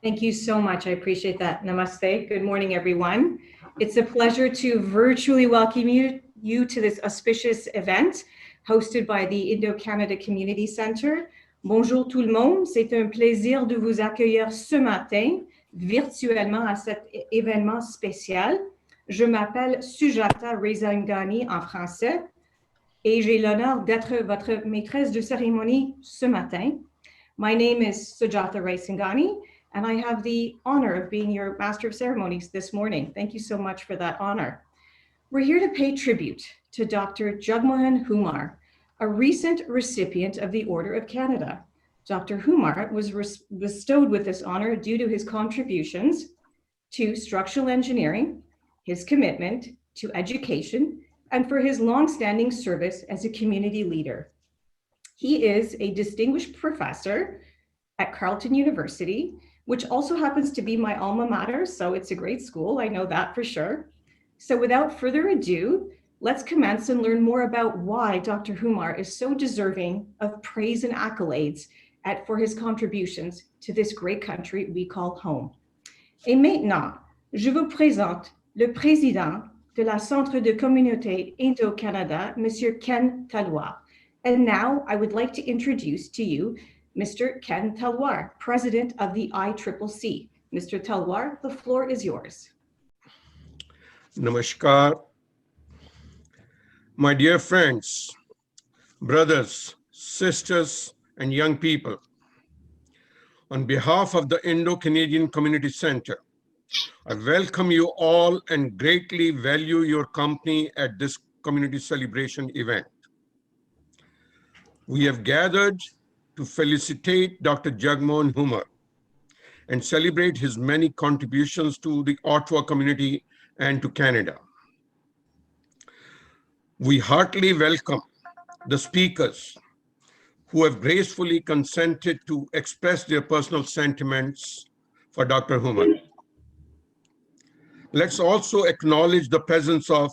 Thank you so much. I appreciate that. Namaste. Good morning, everyone. It's a pleasure to virtually welcome you to this auspicious event hosted by the Indo-Canada Community Centre. Bonjour tout le monde. C'est un plaisir de vous accueillir ce matin virtuellement à cet événement spécial. Je m'appelle Sujata Raisinghani en français et j'ai l'honneur d'être votre maîtresse de cérémonie ce matin. My name is Sujata Raisinghani, and I have the honor of being your Master of Ceremonies this morning. Thank you so much for that honor. We're here to pay tribute to Dr. Jagmohan Humar, a recent recipient of the Order of Canada. Dr. Humar was bestowed with this honor due to his contributions to structural engineering, his commitment to education, and for his longstanding service as a community leader. He is a distinguished professor at Carleton University, which also happens to be my alma mater, so it's a great school, I know that for sure. So without further ado, let's commence and learn more about why Dr. Humar is so deserving of praise and accolades for his contributions to this great country we call home. Et maintenant, je vous présente le président de la Centre de Communauté Indo-Canada, Monsieur Ken Talwar. And now I would like to introduce to you Mr. Ken Talwar, President of the ICCC. Mr. Talwar, the floor is yours. Namaskar. My dear friends, brothers, sisters, and young people, on behalf of the Indo-Canadian Community Centre, I welcome you all and greatly value your company at this community celebration event. We have gathered to felicitate Dr. Jagmohan Humar and celebrate his many contributions to the Ottawa community and to Canada. We heartily welcome the speakers who have gracefully consented to express their personal sentiments for Dr. Humar. Let's also acknowledge the presence of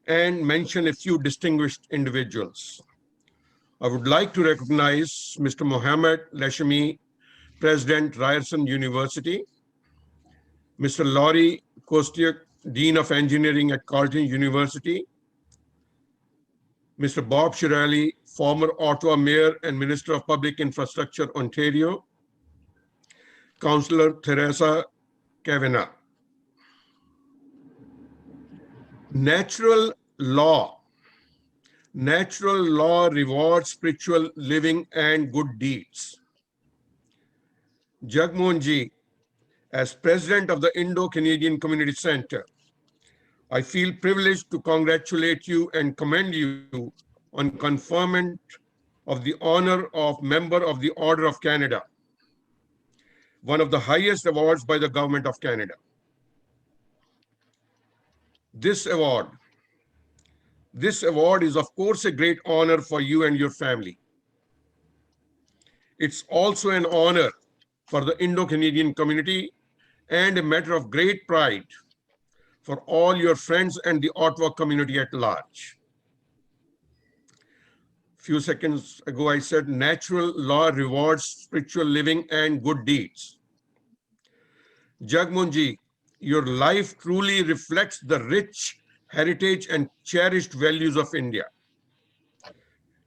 and mention a few distinguished individuals. I would like to recognize Mr. Mohammed Lashmi, President, Ryerson University, Mr. Laurie Kostiuk, Dean of Engineering at Carleton University, Mr. Bob Shirley, former Ottawa Mayor and Minister of Public Infrastructure, Ontario, Councillor Theresa Kavanagh. Natural law rewards spiritual living and good deeds. Jagmohan ji, as President of the Indo-Canadian Community Centre, I feel privileged to congratulate you and commend you on conferment of the honor of Member of the Order of Canada, one of the highest awards by the Government of Canada. This award is of course a great honor for you and your family. It's also an honor for the Indo-Canadian community and a matter of great pride for all your friends and the Ottawa community at large. Few seconds ago, I said natural law rewards spiritual living and good deeds. Jagmohan ji, your life truly reflects the rich heritage and cherished values of India.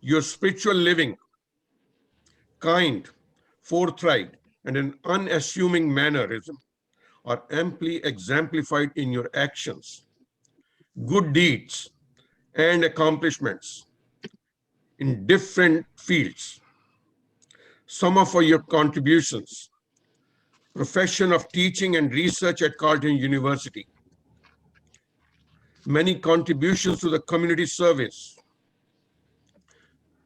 Your spiritual living, kind, forthright, and an unassuming mannerism are amply exemplified in your actions, good deeds, and accomplishments in different fields. Some of your contributions: profession of teaching and research at Carleton University, many contributions to the community service,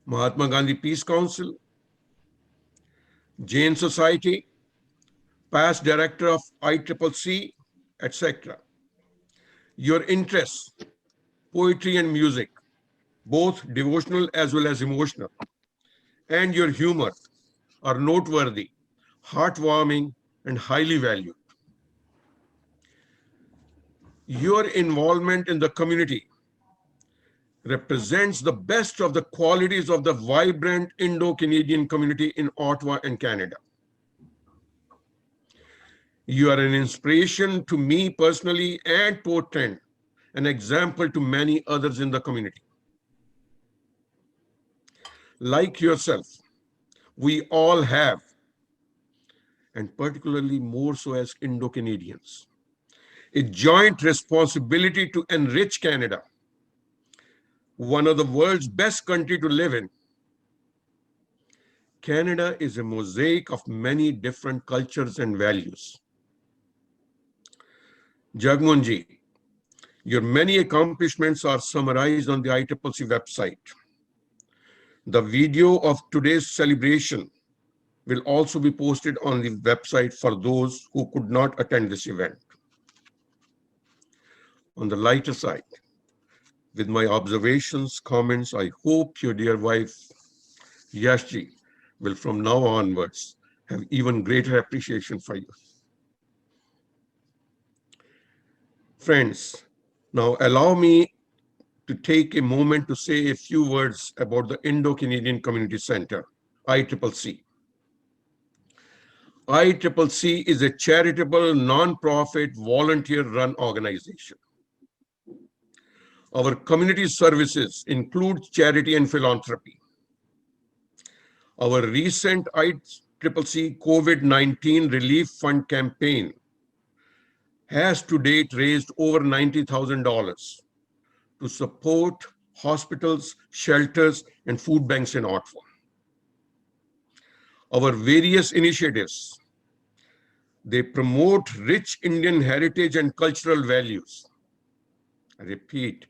Mahatma Gandhi Peace Council, Jain Society, past director of ICCC, etc. Your interests, poetry and music, both devotional as well as emotional, and your humor are noteworthy, heartwarming, and highly valued. Your involvement in the community represents the best of the qualities of the vibrant Indo-Canadian community in Ottawa and Canada. You are an inspiration to me personally and Portland, an example to many others in the community. Like yourself, we all have, and particularly more so as Indo-Canadians, a joint responsibility to enrich Canada, one of the world's best countries to live in. Canada is a mosaic of many different cultures and values. Jagmohan ji, your many accomplishments are summarized on the ICCC website. The video of today's celebration will also be posted on the website for those who could not attend this event. On the lighter side, with my observations, comments, I hope your dear wife, Yashji, will from now onwards have even greater appreciation for you. Friends, now allow me to take a moment to say a few words about the Indo-Canadian Community Centre, ICCC. ICCC is a charitable, non-profit, volunteer-run organization. Our community services include charity and philanthropy. Our recent ICCC COVID-19 Relief Fund campaign has to date raised over $90,000 to support hospitals, shelters, and food banks in Ottawa. Our various initiatives, they promote rich Indian heritage and cultural values. I repeat,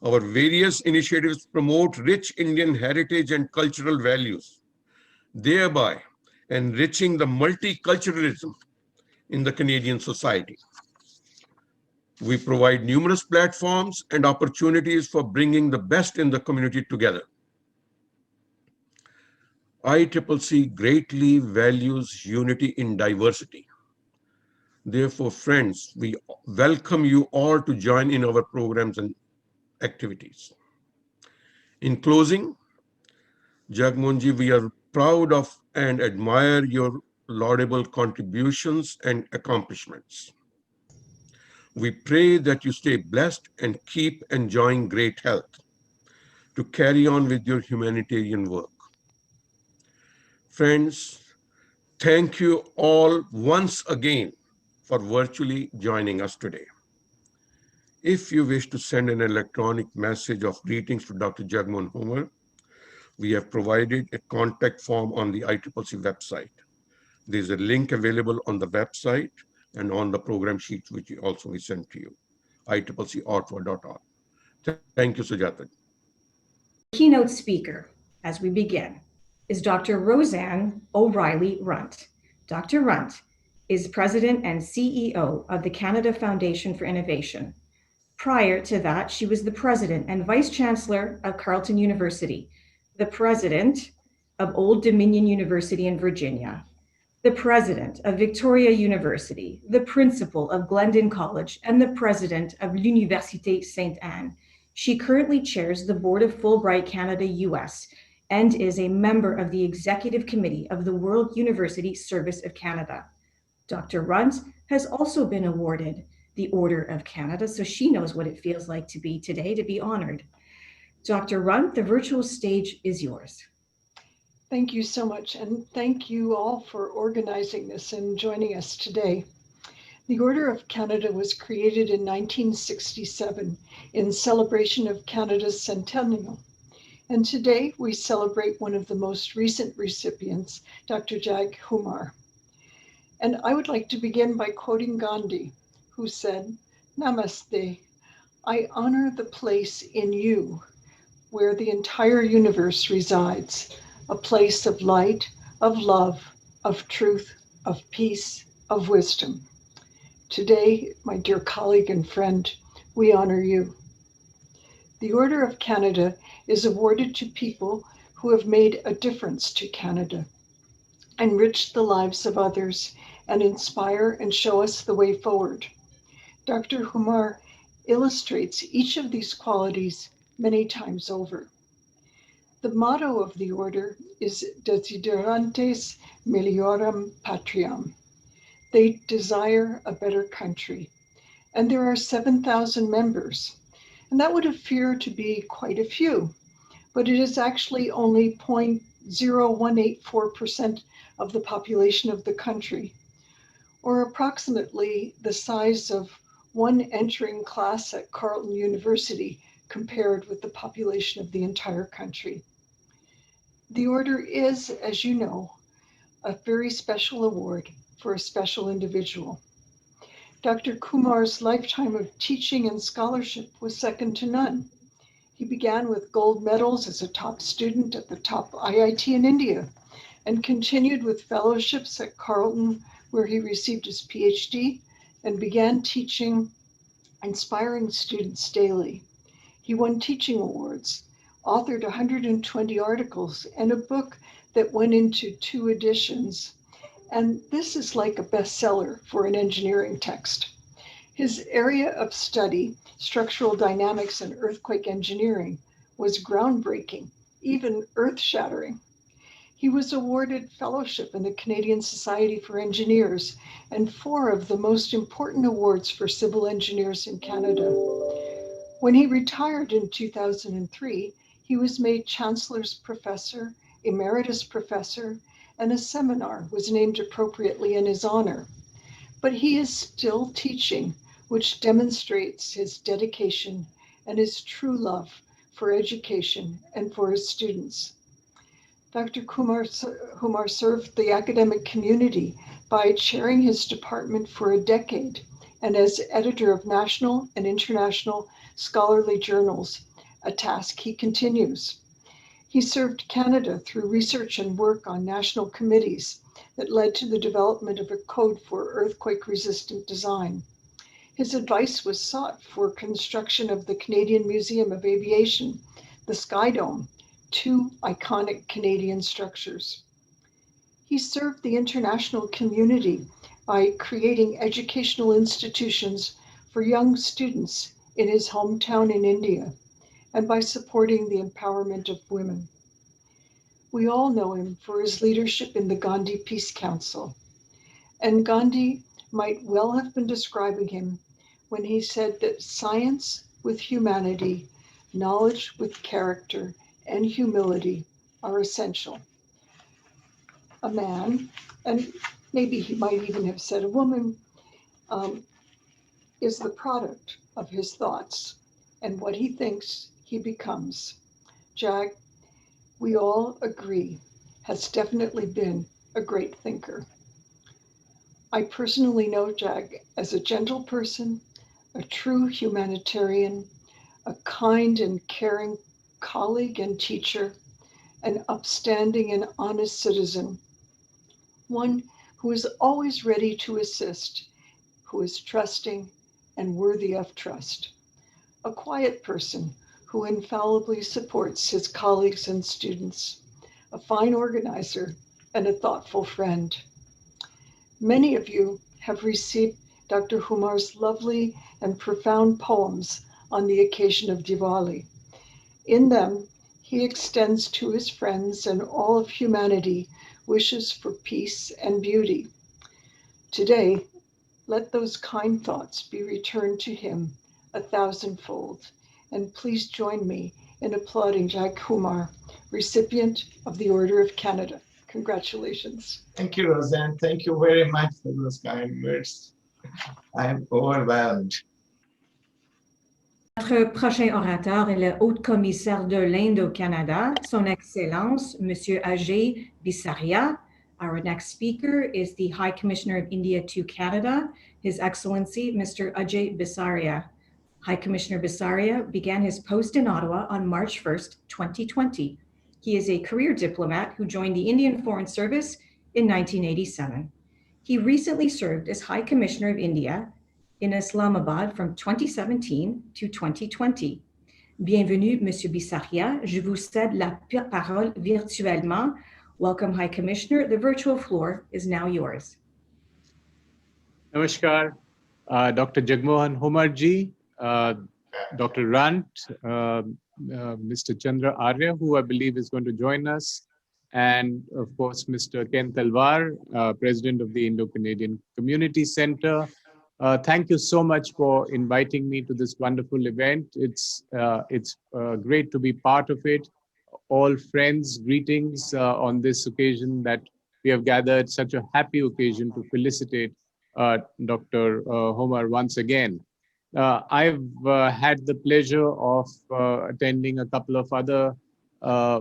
our various initiatives promote rich Indian heritage and cultural values, thereby enriching the multiculturalism in the Canadian society. We provide numerous platforms and opportunities for bringing the best in the community together. ICCC greatly values unity in diversity. Therefore, friends, we welcome you all to join in our programs and activities. In closing, Jagmohanji, we are proud of and admire your laudable contributions and accomplishments. We pray that you stay blessed and keep enjoying great health to carry on with your humanitarian work. Friends, thank you all once again for virtually joining us today. If you wish to send an electronic message of greetings to Dr. Jagmohan Humar, we have provided a contact form on the ICCC website. There's a link available on the website and on the program sheets, which also we sent to you, ICCCOttawa.org. Thank you, Sujata. Keynote speaker, as we begin, is Dr. Roseann O'Reilly Runte. Dr. Runte is President and CEO of the Canada Foundation for Innovation. Prior to that, she was the President and Vice Chancellor of Carleton University, the President of Old Dominion University in Virginia, the President of Victoria University, the Principal of Glendon College, and the President of l'Université Sainte-Anne. She currently chairs the board of Fulbright Canada US and is a member of the Executive Committee of the World University Service of Canada. Dr. Runte has also been awarded the Order of Canada, so she knows what it feels like to be today, to be honored. Dr. Runte, the virtual stage is yours. Thank you so much, and thank you all for organizing this and joining us today. The Order of Canada was created in 1967 in celebration of Canada's centennial. And today we celebrate one of the most recent recipients, Dr. Jag Humar. And I would like to begin by quoting Gandhi, who said, "Namaste, I honor the place in you where the entire universe resides, a place of light, of love, of truth, of peace, of wisdom." Today, my dear colleague and friend, we honor you. The Order of Canada is awarded to people who have made a difference to Canada, enriched the lives of others, and inspire and show us the way forward. Dr. Humar illustrates each of these qualities many times over. The motto of the order is Desiderantes Melioram Patriam, They desire a better country. And there are 7,000 members. And that would appear to be quite a few, but it is actually only 0.0184% of the population of the country, or approximately the size of one entering class at Carleton University compared with the population of the entire country. The order is, as you know, a very special award for a special individual. Dr. Humar's lifetime of teaching and scholarship was second to none. He began with gold medals as a top student at the top IIT in India and continued with fellowships at Carleton, where he received his PhD and began teaching, inspiring students daily. He won teaching awards, authored 120 articles, and a book that went into 2 editions. And this is like a bestseller for an engineering text. His area of study, structural dynamics and earthquake engineering, was groundbreaking, even earth-shattering. He was awarded fellowship in the Canadian Society for Engineers and 4 of the most important awards for civil engineers in Canada. When he retired in 2003, he was made Chancellor's Professor, Emeritus Professor, and a seminar was named appropriately in his honor. But he is still teaching, which demonstrates his dedication and his true love for education and for his students. Dr. Humar served the academic community by chairing his department for a decade and as editor of national and international scholarly journals, a task he continues. He served Canada through research and work on national committees that led to the development of a code for earthquake-resistant design. His advice was sought for construction of the Canadian Museum of Aviation, the Sky Dome, 2 iconic Canadian structures. He served the international community by creating educational institutions for young students in his hometown in India, and by supporting the empowerment of women. We all know him for his leadership in the Gandhi Peace Council. And Gandhi might well have been describing him when he said that science with humanity, knowledge with character, and humility are essential. A man, and maybe he might even have said a woman, is the product of his thoughts, and what he thinks he becomes. Jag, we all agree, has definitely been a great thinker. I personally know Jag as a gentle person, a true humanitarian, a kind and caring colleague and teacher, an upstanding and honest citizen, one who is always ready to assist, who is trusting and worthy of trust, a quiet person who infallibly supports his colleagues and students, a fine organizer and a thoughtful friend. Many of you have received Dr. Humar's lovely and profound poems on the occasion of Diwali. In them, he extends to his friends and all of humanity wishes for peace and beauty. Today, let those kind thoughts be returned to him 1,000-fold. And please join me in applauding Jag Humar, recipient of the Order of Canada. Congratulations. Thank you, Roseann. Thank you very much for those kind words. I'm overwhelmed. Notre prochain orateur est le haut-commissaire de l'Inde au Canada, Son Excellence, Monsieur Ajay Bisaria. Our next speaker is the High Commissioner of India to Canada, His Excellency, Mr. Ajay Bisaria. High Commissioner Bisaria began his post in Ottawa on March 1st, 2020. He is a career diplomat who joined the Indian Foreign Service in 1987. He recently served as High Commissioner of India in Islamabad from 2017 to 2020. Bienvenue, Monsieur Bisaria. Je vous cède la parole virtuellement. Welcome, High Commissioner. The virtual floor is now yours. Namaskar, Dr. Jagmohan Humar ji, Dr. Runte, Mr. Chandra Arya, who I believe is going to join us, and of course, Mr. Ken Talwar, President of the Indo-Canadian Community Centre. Thank you so much for inviting me to this wonderful event. It's great to be part of it. All friends, greetings on this occasion that we have gathered, such a happy occasion to felicitate Dr. Humar once again. I've had the pleasure of attending a couple of other uh,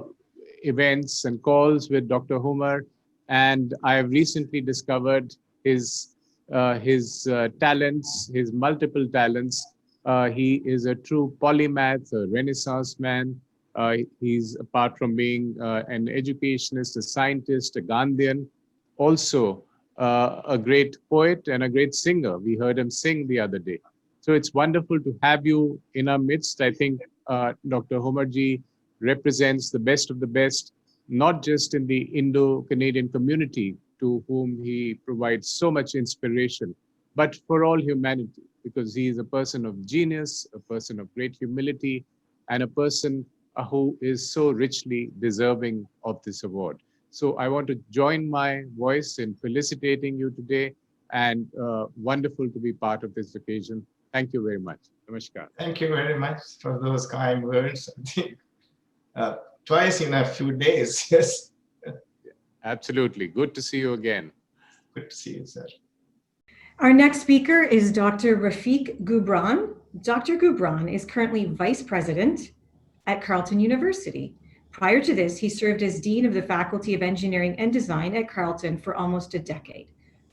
events and calls with Dr. Humar, and I have recently discovered his talents, his multiple talents. He is a true polymath, a Renaissance man. He's, apart from being an educationist, a scientist, a Gandhian, also a great poet and a great singer. We heard him sing the other day. So it's wonderful to have you in our midst. I think Dr. Humarji represents the best of the best, not just in the Indo-Canadian community, to whom he provides so much inspiration, but for all humanity, because he is a person of genius, a person of great humility, and a person who is so richly deserving of this award. So I want to join my voice in felicitating you today, and wonderful to be part of this occasion. Thank you very much. Namaskar. Thank you very much for those kind words. I think twice in a few days. Yes. Absolutely. Good to see you again. Good to see you, sir. Our next speaker is Dr. Rafiq Goubran. Dr. Goubran is currently Vice President at Carleton University. Prior to this, he served as Dean of the Faculty of Engineering and Design at Carleton for almost a decade.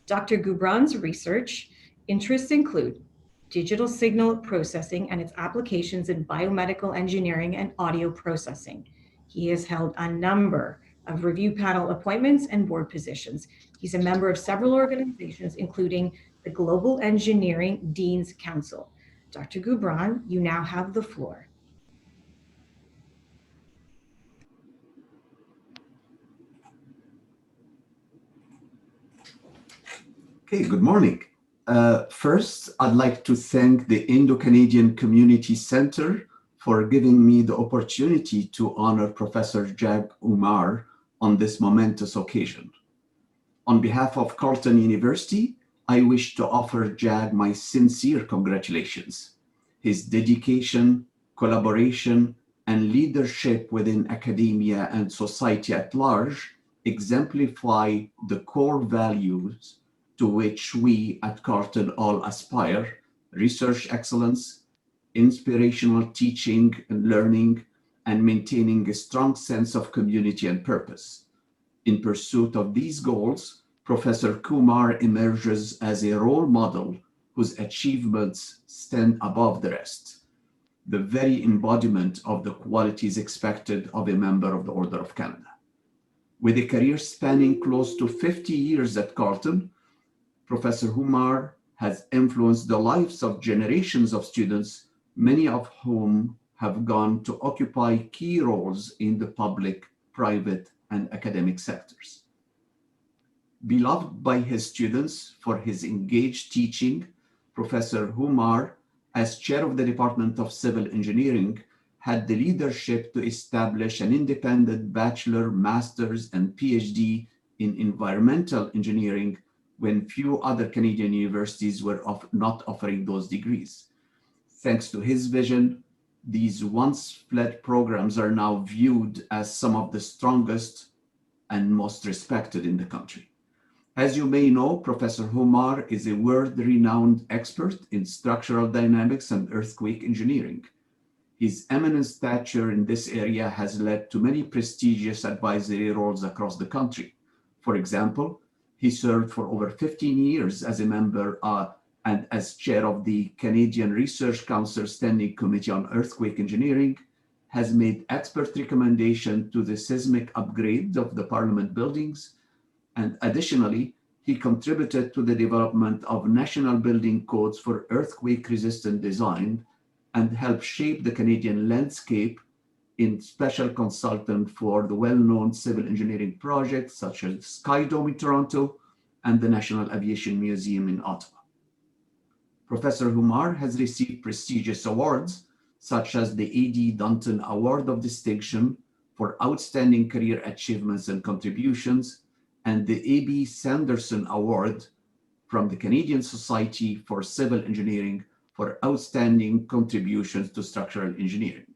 Dr. Goubran's research interests include digital signal processing and its applications in biomedical engineering and audio processing. He has held a number of review panel appointments and board positions. He's a member of several organizations, including the Global Engineering Dean's Council. Dr. Goubran, you now have the floor. Okay, good morning. First, I'd like to thank the Indo-Canadian Community Centre for giving me the opportunity to honor Professor Jagmohan Humar on this momentous occasion. On behalf of Carleton University, I wish to offer Jag my sincere congratulations. His dedication, collaboration, and leadership within academia and society at large exemplify the core values to which we at Carleton all aspire: research excellence, inspirational teaching and learning, and maintaining a strong sense of community and purpose. In pursuit of these goals, Professor Humar emerges as a role model whose achievements stand above the rest, the very embodiment of the qualities expected of a member of the Order of Canada. With a career spanning close to 50 years at Carleton, Professor Humar has influenced the lives of generations of students, many of whom have gone to occupy key roles in the public, private, and academic sectors. Beloved by his students for his engaged teaching, Professor Humar, as chair of the Department of Civil Engineering, had the leadership to establish an independent bachelor, master's, and PhD in environmental engineering when few other Canadian universities were not offering those degrees. Thanks to his vision, these once fled programs are now viewed as some of the strongest and most respected in the country. As you may know, Professor Humar is a world-renowned expert in structural dynamics and earthquake engineering. His eminent stature in this area has led to many prestigious advisory roles across the country. For example, he served for over 15 years as a member and as chair of the Canadian Research Council Standing Committee on Earthquake Engineering, has made expert recommendation to the seismic upgrade of the Parliament buildings, and additionally, he contributed to the development of national building codes for earthquake-resistant design and helped shape the Canadian landscape in special consultant for the well-known civil engineering projects such as Sky Dome in Toronto and the National Aviation Museum in Ottawa. Professor Humar has received prestigious awards such as the A.D. Dunton Award of Distinction for outstanding career achievements and contributions, and the A.B. Sanderson Award from the Canadian Society for Civil Engineering for outstanding contributions to structural engineering.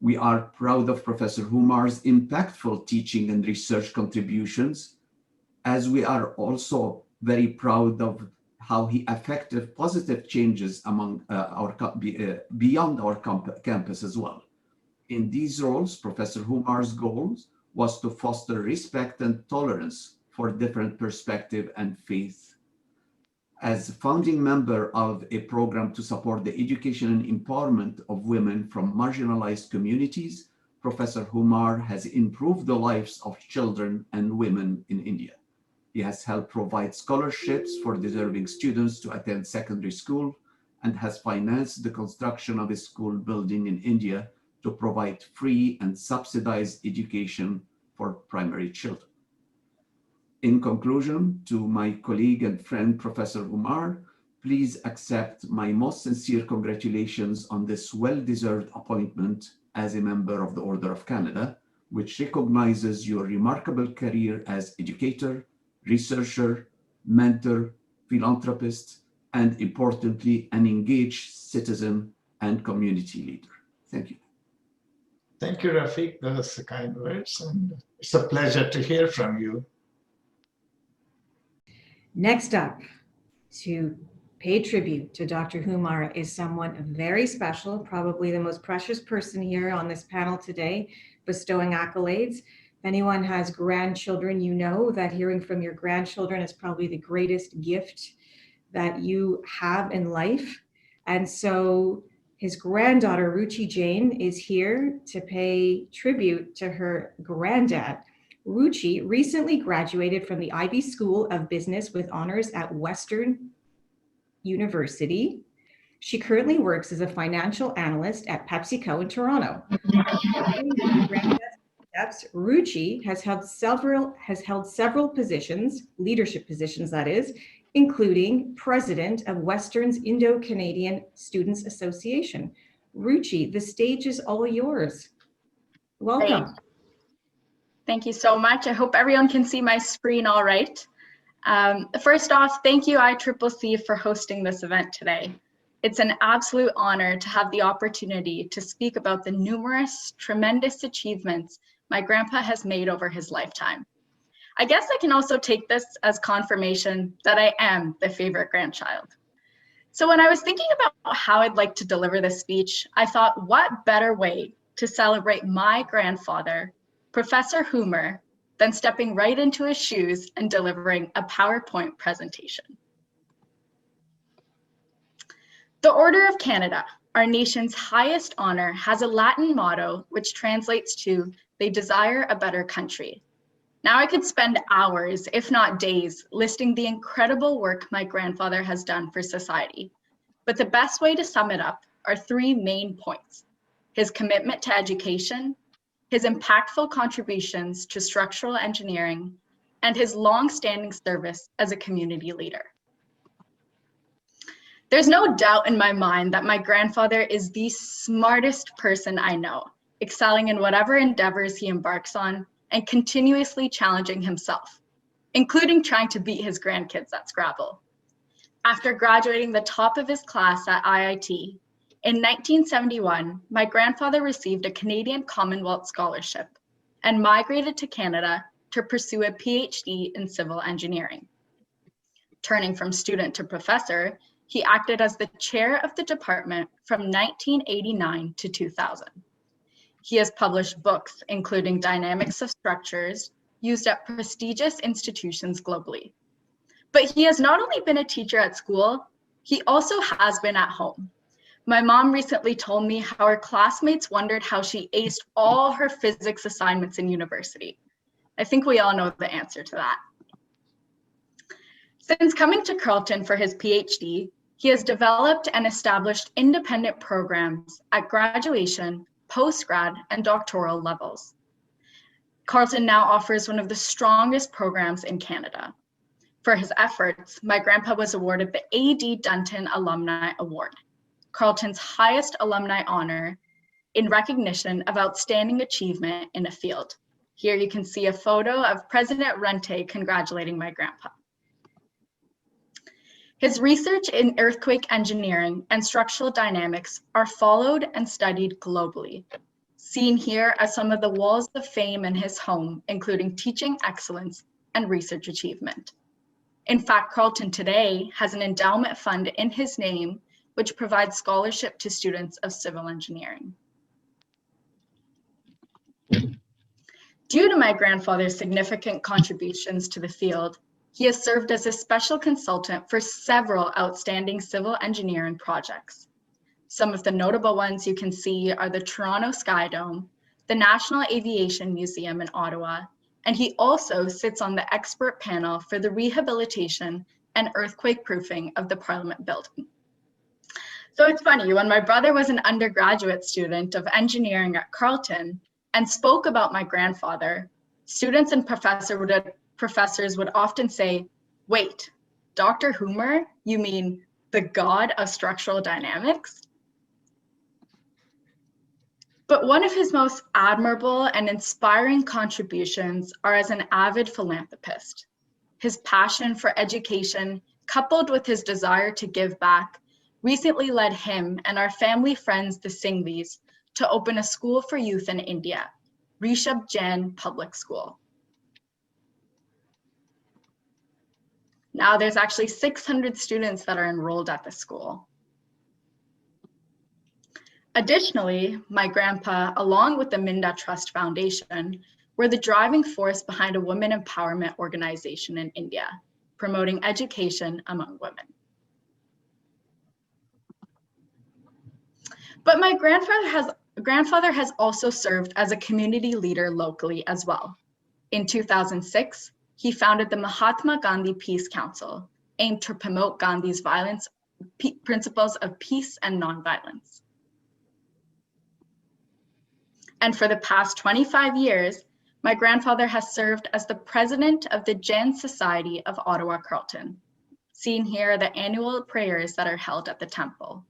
We are proud of Professor Humar's impactful teaching and research contributions, as we are also very proud of how he affected positive changes among beyond our campus as well. In these roles, Professor Humar's goals was to foster respect and tolerance for different perspective and faith. As founding member of a program to support the education and empowerment of women from marginalized communities, Professor Humar has improved the lives of children and women in India. He has helped provide scholarships for deserving students to attend secondary school and has financed the construction of a school building in India to provide free and subsidized education for primary children. In conclusion, to my colleague and friend, Professor Humar, please accept my most sincere congratulations on this well-deserved appointment as a member of the Order of Canada, which recognizes your remarkable career as educator, researcher, mentor, philanthropist, and importantly, an engaged citizen and community leader. Thank you. Thank you, Rafiq. Those are kind words, and it's a pleasure to hear from you. Next up, to pay tribute to Dr. Humar is someone very special, probably the most precious person here on this panel today, bestowing accolades. If anyone has grandchildren, you know that hearing from your grandchildren is probably the greatest gift that you have in life. And so his granddaughter, Ruchi Jain, is here to pay tribute to her granddad. Ruchi recently graduated from the Ivy School of Business with honors at Western University. She currently works as a financial analyst at PepsiCo in Toronto. Ruchi has held several positions, leadership positions that is, including president of Western's Indo-Canadian Students Association. Ruchi, the stage is all yours. Welcome. Great. Thank you so much. I hope everyone can see my screen all right. First off, thank you ICCC for hosting this event today. It's an absolute honor to have the opportunity to speak about the numerous, tremendous achievements my grandpa has made over his lifetime. I guess I can also take this as confirmation that I am the favorite grandchild. So when I was thinking about how I'd like to deliver this speech, I thought, what better way to celebrate my grandfather, Professor Humar, than stepping right into his shoes and delivering a PowerPoint presentation. The Order of Canada, our nation's highest honor, has a Latin motto which translates to, "They desire a better country." Now I could spend hours, if not days, listing the incredible work my grandfather has done for society. But the best way to sum it up are three main points: his commitment to education, his impactful contributions to structural engineering, and his long-standing service as a community leader. There's no doubt in my mind that my grandfather is the smartest person I know, excelling in whatever endeavors he embarks on and continuously challenging himself, including trying to beat his grandkids at Scrabble. After graduating the top of his class at IIT, in 1971, my grandfather received a Canadian Commonwealth scholarship and migrated to Canada to pursue a PhD in civil engineering. Turning from student to professor, he acted as the chair of the department from 1989 to 2000. He has published books, including Dynamics of Structures, used at prestigious institutions globally. But he has not only been a teacher at school, he also has been at home. My mom recently told me how her classmates wondered how she aced all her physics assignments in university. I think we all know the answer to that. Since coming to Carleton for his PhD, he has developed and established independent programs at graduation, postgrad, and doctoral levels. Carleton now offers one of the strongest programs in Canada. For his efforts, my grandpa was awarded the A.D. Dunton Alumni Award, Carleton's highest alumni honor, in recognition of outstanding achievement in a field. Here you can see a photo of President Runte congratulating my grandpa. His research in earthquake engineering and structural dynamics are followed and studied globally. Seen here are some of the walls of fame in his home, including teaching excellence and research achievement. In fact, Carleton today has an endowment fund in his name, which provides scholarship to students of civil engineering. Due to my grandfather's significant contributions to the field, he has served as a special consultant for several outstanding civil engineering projects. Some of the notable ones you can see are the Toronto Sky Dome, the National Aviation Museum in Ottawa, and he also sits on the expert panel for the rehabilitation and earthquake proofing of the Parliament building. So it's funny, when my brother was an undergraduate student of engineering at Carleton and spoke about my grandfather, students and professors would often say, wait, Dr. Humar, you mean the god of structural dynamics? But one of his most admirable and inspiring contributions are as an avid philanthropist. His passion for education, coupled with his desire to give back, recently led him and our family friends, the Singhvis, to open a school for youth in India, Rishabh Jain Public School. Now there's actually 600 students that are enrolled at the school. Additionally, my grandpa, along with the Minda Trust Foundation, were the driving force behind a women empowerment organization in India, promoting education among women. But my grandfather has also served as a community leader locally as well. In 2006, he founded the Mahatma Gandhi Peace Council, aimed to promote Gandhi's principles of peace and nonviolence. And for the past 25 years, my grandfather has served as the president of the Jain Society of Ottawa Carleton. Seen here are the annual prayers that are held at the temple.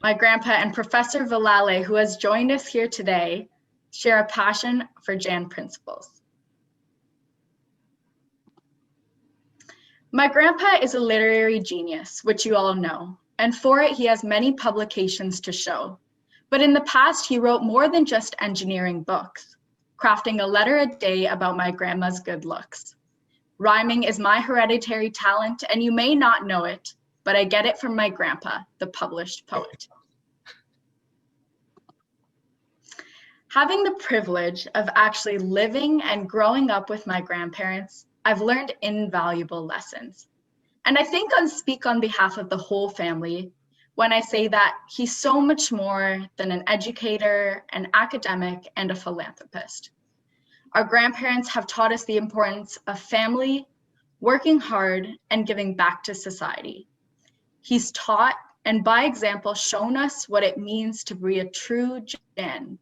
My grandpa and Professor Vallely, who has joined us here today, share a passion for Jain principles. My grandpa is a literary genius, which you all know, and for it he has many publications to show. But in the past, he wrote more than just engineering books, crafting a letter a day about my grandma's good looks. Rhyming is my hereditary talent, and you may not know it, but I get it from my grandpa, the published poet. Having the privilege of actually living and growing up with my grandparents, I've learned invaluable lessons. And I think I speak on behalf of the whole family when I say that he's so much more than an educator, an academic, and a philanthropist. Our grandparents have taught us the importance of family, working hard, and giving back to society. He's taught and by example shown us what it means to be a true Jain,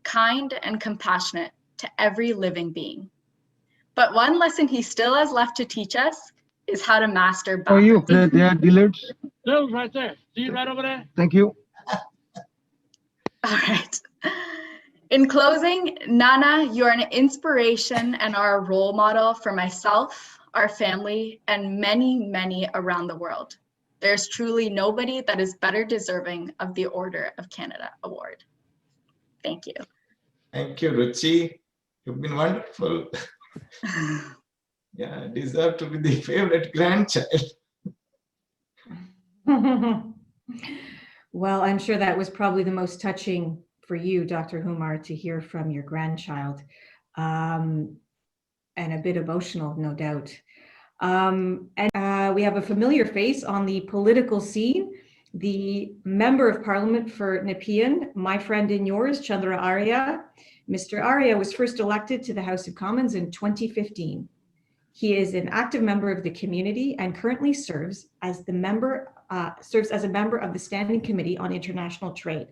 kind and compassionate to every living being. But one lesson he still has left to teach us is how to master Bharat. Oh, you, they are dealers. No, right there. See you right over there. Thank you. All right. In closing, Nana, you're an inspiration and are a role model for myself, our family, and many, many around the world. There's truly nobody that is better deserving of the Order of Canada Award. Thank you. Thank you, Ruchi. You've been wonderful. Yeah, deserve to be the favorite grandchild. Well, I'm sure that was probably the most touching for you, Dr. Humar, to hear from your grandchild, and a bit emotional, no doubt. We have a familiar face on the political scene, the Member of Parliament for Nepean, my friend and yours, Chandra Arya. Mr. Arya was first elected to the House of Commons in 2015. He is an active member of the community and currently serves as a member of the Standing Committee on International Trade.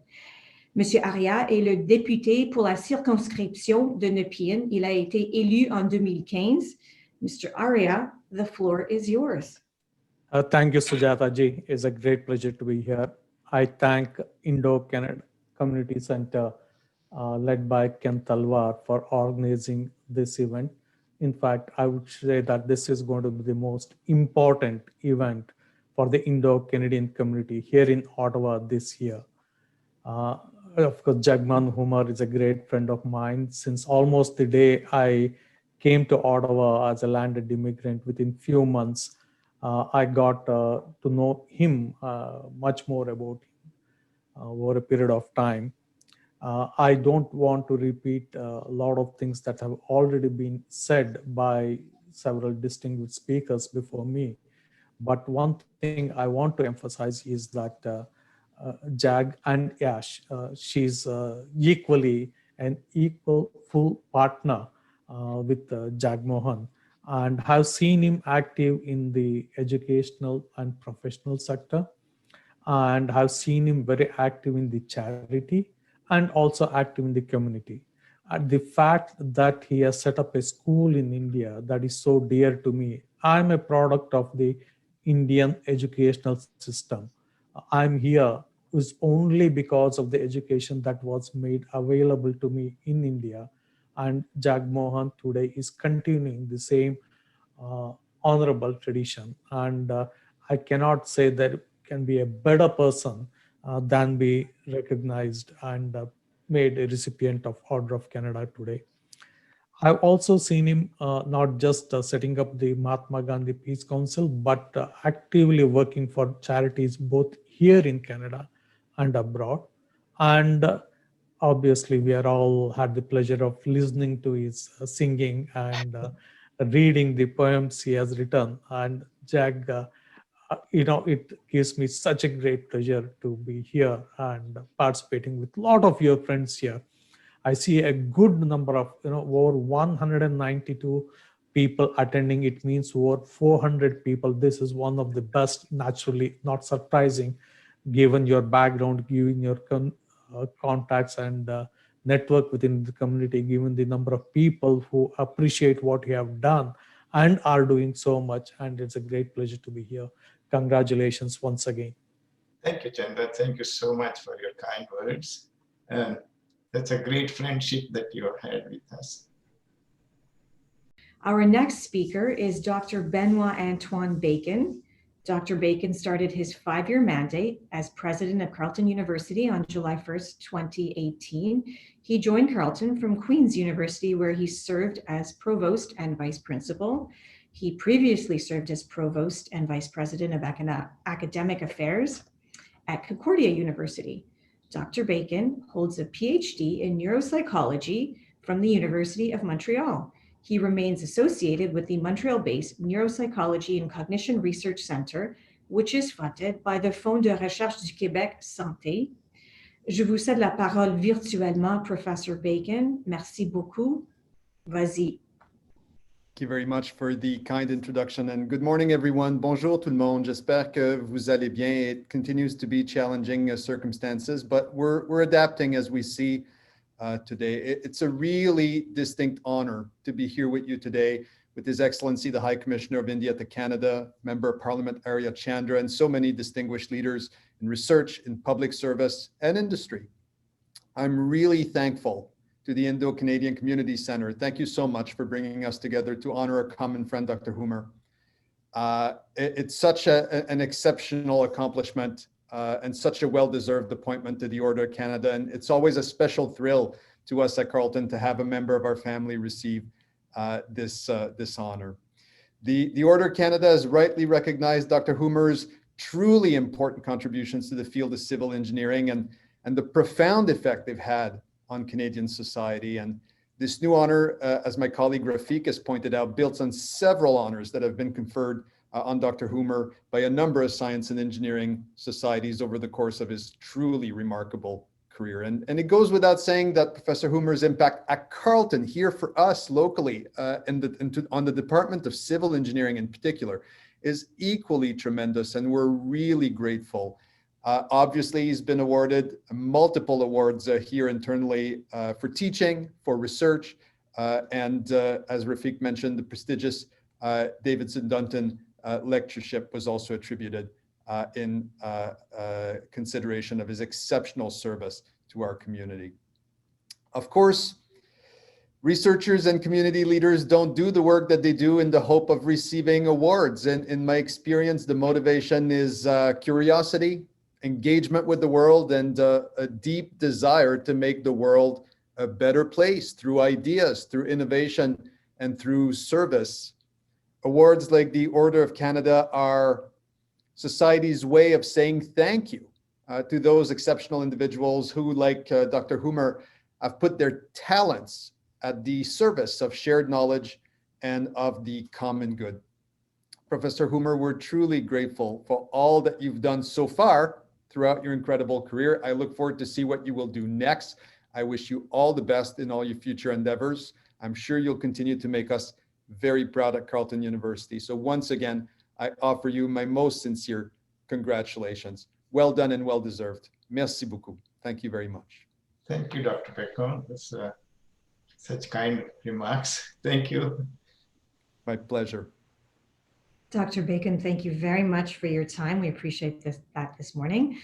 Monsieur Arya est le député pour la circonscription de Nepean. Il a été élu en 2015. Mr. Arya, the floor is yours. Thank you, Sujata ji. It's a great pleasure to be here. I thank Indo-Canadian Community Centre, led by Ken Talwar, for organizing this event. In fact, I would say that this is going to be the most important event for the Indo-Canadian community here in Ottawa this year. Of course, Jagmohan Humar is a great friend of mine. Since almost the day I came to Ottawa as a landed immigrant, within few months, I got to know him much more about him over a period of time. I don't want to repeat a lot of things that have already been said by several distinguished speakers before me. But one thing I want to emphasize is that Jag and Yash, she's equally an equal full partner with Jagmohan, and have seen him active in the educational and professional sector, and have seen him very active in the charity and also active in the community. And the fact that he has set up a school in India that is so dear to me. I'm a product of the Indian educational system. I'm here is only because of the education that was made available to me in India. And Jagmohan today is continuing the same uh, honorable tradition. And I cannot say there can be a better person than be recognized and made a recipient of Order of Canada today. I've also seen him not just setting up the Mahatma Gandhi Peace Council, but actively working for charities both here in Canada and abroad. And obviously, we are all had the pleasure of listening to his singing and reading the poems he has written. And Jag, it gives me such a great pleasure to be here and participating with a lot of your friends here. I see a good number of, over 192 people attending. It means over 400 people. This is one of the best, naturally, not surprising, given your background, given your contacts and network within the community, given the number of people who appreciate what you have done and are doing so much. And it's a great pleasure to be here. Congratulations once again. Thank you, Chandra. Thank you so much for your kind words. And that's a great friendship that you have had with us. Our next speaker is Dr. Benoit-Antoine Bacon. Dr. Bacon started his 5-year mandate as president of Carleton University on July 1st, 2018. He joined Carleton from Queen's University, where he served as provost and vice principal. He previously served as provost and vice president of academic affairs at Concordia University. Dr. Bacon holds a PhD in neuropsychology from the University of Montreal. He remains associated with the Montreal-based Neuropsychology and Cognition Research Centre, which is funded by the Fonds de Recherche du Québec Santé. Je vous cède la parole virtuellement, Professor Bacon. Merci beaucoup. Vas-y. Thank you very much for the kind introduction, and good morning, everyone. Bonjour tout le monde. J'espère que vous allez bien. It continues to be challenging circumstances, but we're adapting as we see today. It's a really distinct honor to be here with you today with His Excellency, the High Commissioner of India to Canada, Member of Parliament Arya Chandra, and so many distinguished leaders in research, in public service, and industry. I'm really thankful to the Indo-Canadian Community Centre. Thank you so much for bringing us together to honor a common friend, Dr. Humar. It's such an exceptional accomplishment and such a well-deserved appointment to the Order of Canada. And it's always a special thrill to us at Carleton to have a member of our family receive this honor. The Order of Canada has rightly recognized Dr. Humar's truly important contributions to the field of civil engineering and the profound effect they've had on Canadian society. And this new honor, as my colleague Rafiq has pointed out, builds on several honors that have been conferred on Dr. Humar by a number of science and engineering societies over the course of his truly remarkable career. And it goes without saying that Professor Humar's impact at Carleton, here for us locally, on the Department of Civil Engineering in particular, is equally tremendous, and we're really grateful. Obviously, he's been awarded multiple awards here internally for teaching, for research, and as Rafiq mentioned, the prestigious Davidson Dunton lectureship was also attributed in consideration of his exceptional service to our community. Of course, researchers and community leaders don't do the work that they do in the hope of receiving awards. And in my experience, the motivation is curiosity, engagement with the world, and a deep desire to make the world a better place through ideas, through innovation, and through service. Awards like the Order of Canada are society's way of saying thank you to those exceptional individuals who, like Dr. Humar, have put their talents at the service of shared knowledge and of the common good. Professor Humar, we're truly grateful for all that you've done so far throughout your incredible career. I look forward to see what you will do next. I wish you all the best in all your future endeavors. I'm sure you'll continue to make us very proud at Carleton University. So once again, I offer you my most sincere congratulations. Well done and well deserved. Merci beaucoup. Thank you very much. Thank you, Dr. Bacon. That's such kind remarks. Thank you. My pleasure. Dr. Bacon, thank you very much for your time. We appreciate that this morning.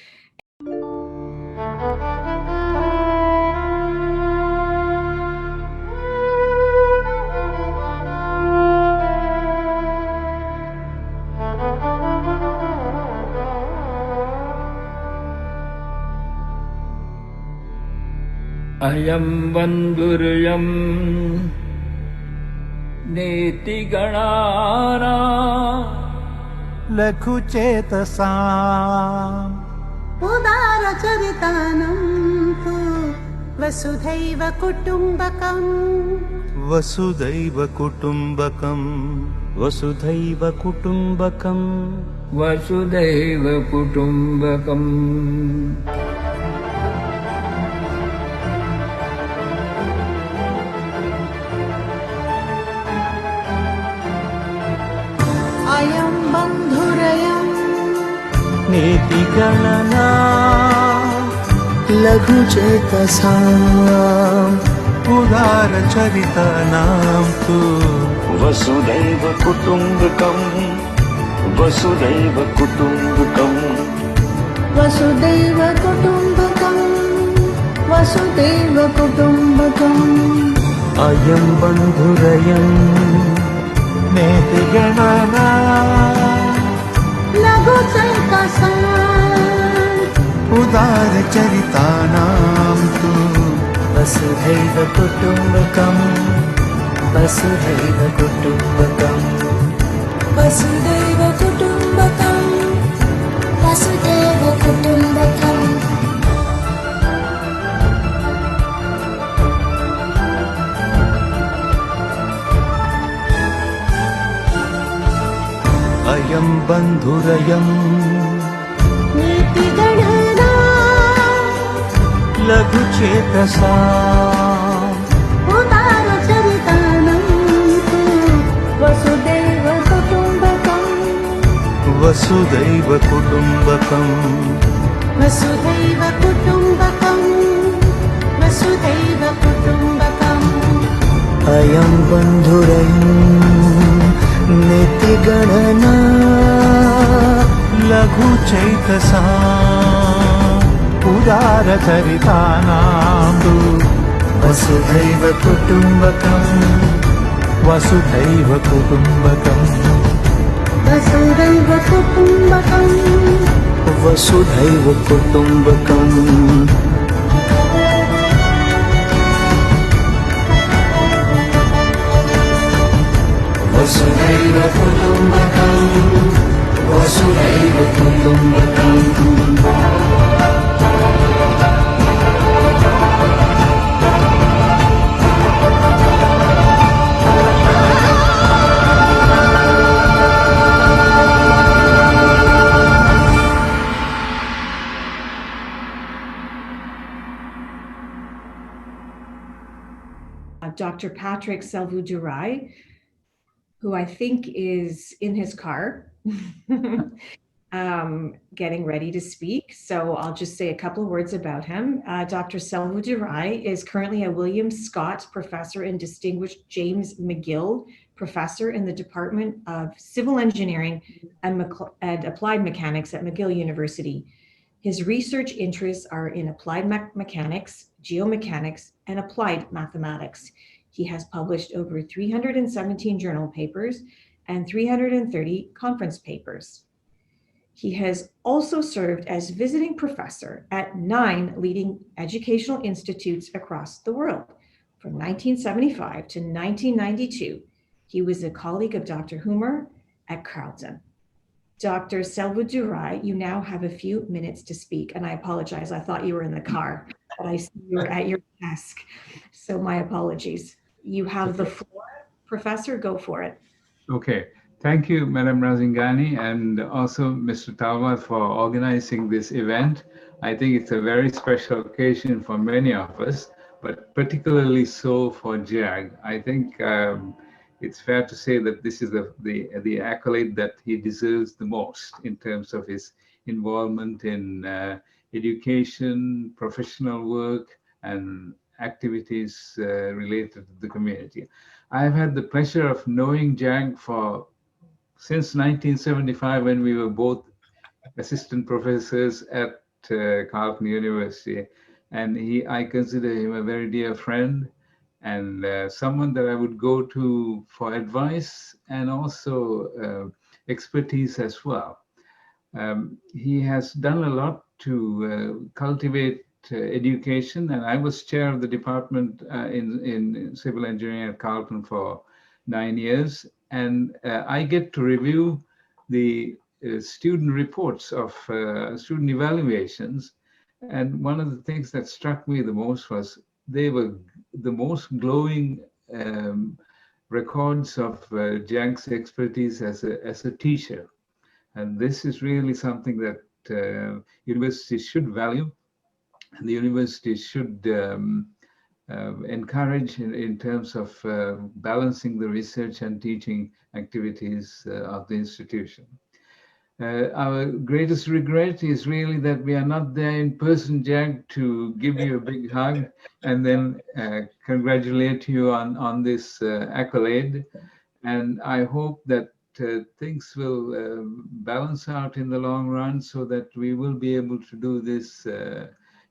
Ayam bandhuryam neti ganana lakhu chetasam udara charitanam tu vasudhaiva kutumbakam vasudhaiva kutumbakam vasudhaiva kutumbakam vasudhaiva kutumbakam. ayam bandhurayam neti ganana lakhu chetasam udara charitanam tu vasudhaiva kutumbakam vasudhaiva kutumbakam vasudhaiva kutumbakam vasudhaiva kutumbakam ayam bandhurayam neti ganana lakhu chetasam udara charitanam tu vasudhaiva kutumbakam vasudhaiva kutumbakam vasudhaiva kutumbakam vasudhaiva kutumbakam. ayam bandhurayam neti ganana lakhu chetasam udara charitanam tu vasudhaiva kutumbakam vasudhaiva kutumbakam vasudhaiva kutumbakam vasudhaiva kutumbakam ayam bandhurayam neti ganana lakhu chetasam udara charitanam tu vasudhaiva kutumbakam vasudhaiva kutumbakam vasudhaiva kutumbakam vasudhaiva kutumbakam vasudhaiva kutumbakam vasudhaiva kutumbakam. Dr. Patrick Selvadurai, who I think is in his car, getting ready to speak. So I'll just say a couple of words about him. Dr. Selvadurai is currently a William Scott Professor in Distinguished James McGill professor in the Department of Civil Engineering and Applied Mechanics at McGill University. His research interests are in applied mechanics, geomechanics, and applied mathematics. He has published over 317 journal papers and 330 conference papers. He has also served as visiting professor at 9 leading educational institutes across the world. From 1975 to 1992, he was a colleague of Dr. Humar at Carleton. Dr. Selvadurai, you now have a few minutes to speak, and I apologize, I thought you were in the car, but I see you were at your desk, so my apologies. You have the floor. Professor, go for it. Okay, thank you, Madam Raisinghani, and also Mr. Talwar for organizing this event. I think it's a very special occasion for many of us, but particularly so for Jag. I think it's fair to say that this is the accolade that he deserves the most in terms of his involvement in education, professional work, and activities related to the community. I've had the pleasure of knowing Jag since 1975, when we were both assistant professors at Carleton University, and I consider him a very dear friend and someone that I would go to for advice and also expertise as well. He has done a lot to cultivate education, and I was chair of the department in civil engineering at Carleton for 9 years, and I get to review the student reports of student evaluations, and one of the things that struck me the most was they were the most glowing records of Jag's expertise as a teacher, and this is really something that universities should value. And the university should encourage in terms of balancing the research and teaching activities of the institution. Our greatest regret is really that we are not there in person, Jag, to give you a big hug and then congratulate you on this accolade. And I hope that things will balance out in the long run so that we will be able to do this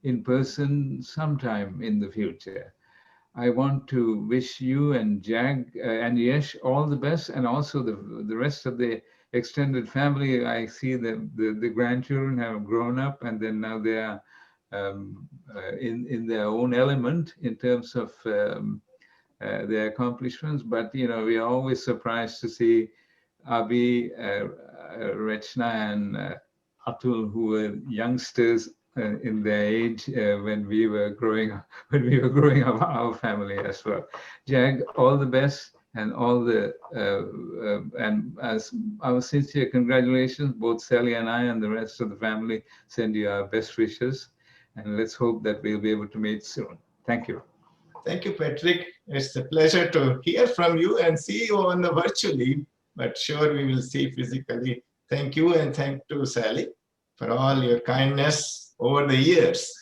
in person sometime in the future. I want to wish you and Jag and Yesh all the best, and also the rest of the extended family. I see that the grandchildren have grown up, and then now they are in their own element in terms of their accomplishments. But we are always surprised to see Abhi, Rechna, and Atul, who were youngsters in their age when we were growing up our family as well. Jag, all the best. And all the and as our sincere congratulations, both Sally and I and the rest of the family send you our best wishes, and let's hope that we'll be able to meet soon. Thank you. Thank you, Patrick. It's a pleasure to hear from you and see you on the virtually, but sure we will see physically. Thank you, and thank to Sally for all your kindness over the years.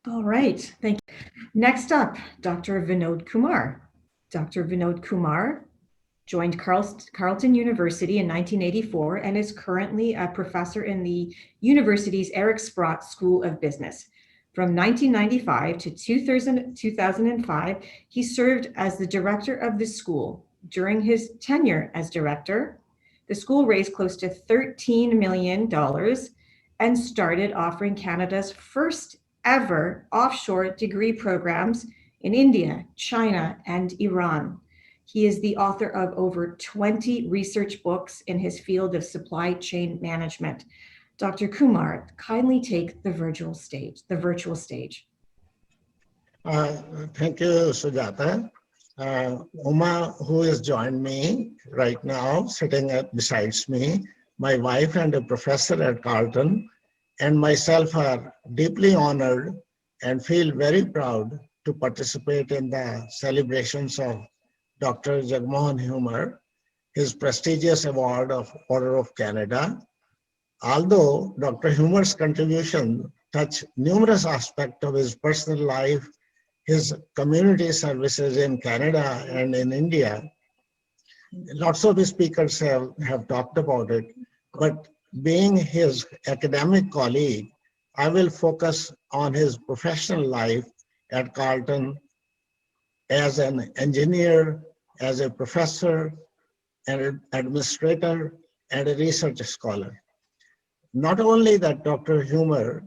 All right, thank you. Next up, Dr. Benoit Humar. Dr. Benoit Humar joined Carleton University in 1984 and is currently a professor in the university's Eric Sprott School of Business. From 1995 to 2005, he served as the director of the school. During his tenure as director, the school raised close to $13 million and started offering Canada's first ever offshore degree programs in India, China, and Iran. He is the author of over 20 research books in his field of supply chain management. Dr. Humar, kindly take the virtual stage. Thank you, Sujata. Uma, who has joined me right now, sitting besides me, my wife and a professor at Carleton, and myself are deeply honored and feel very proud to participate in the celebrations of Dr. Jagmohan Humar, his prestigious award of Order of Canada. Although Dr. Humar's contribution touched numerous aspects of his personal life, his community services in Canada and in India. Lots of the speakers have talked about it, but being his academic colleague, I will focus on his professional life at Carleton as an engineer, as a professor, an administrator, and a research scholar. Not only that Dr. Humar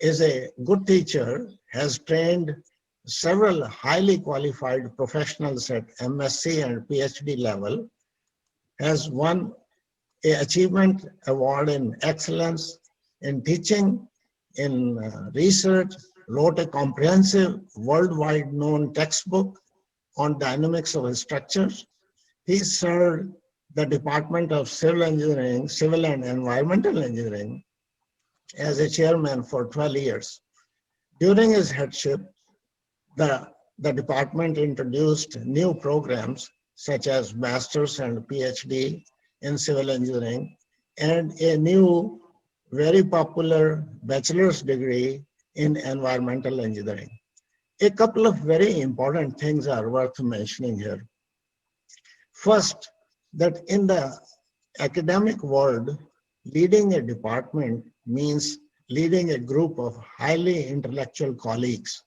is a good teacher, has trained several highly qualified professionals at MSc and PhD level, has won an achievement award in excellence in teaching, in research, wrote a comprehensive worldwide known textbook on dynamics of structures. He served the Department of Civil Engineering, Civil and Environmental Engineering as a chairman for 12 years. During his headship, the department introduced new programs such as Masters and PhD in Civil Engineering and a new, very popular bachelor's degree in Environmental Engineering. A couple of very important things are worth mentioning here. First, that in the academic world, leading a department means leading a group of highly intellectual colleagues,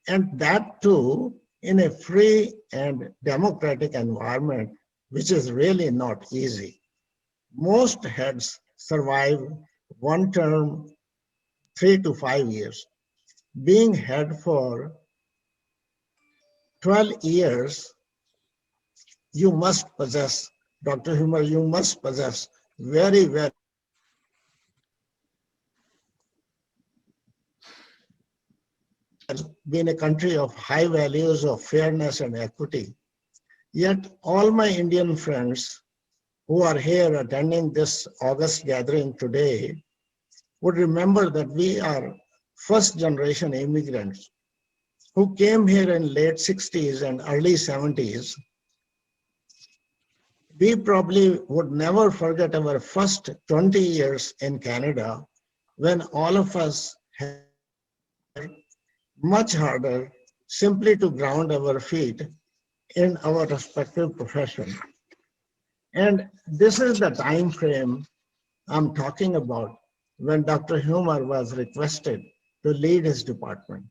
and that too in a free and democratic environment, which is really not easy. Most heads survive one term, 3 to 5 years. Being head for 12 years, you must possess, Dr. Humar, you must possess very, very been a country of high values of fairness and equity. Yet all my Indian friends who are here attending this August gathering today would remember that we are first generation immigrants who came here in late 60s and early 70s. We probably would never forget our first 20 years in Canada when all of us had much harder simply to ground our feet in our respective profession. And this is the time frame I'm talking about when Dr. Humar was requested to lead his department.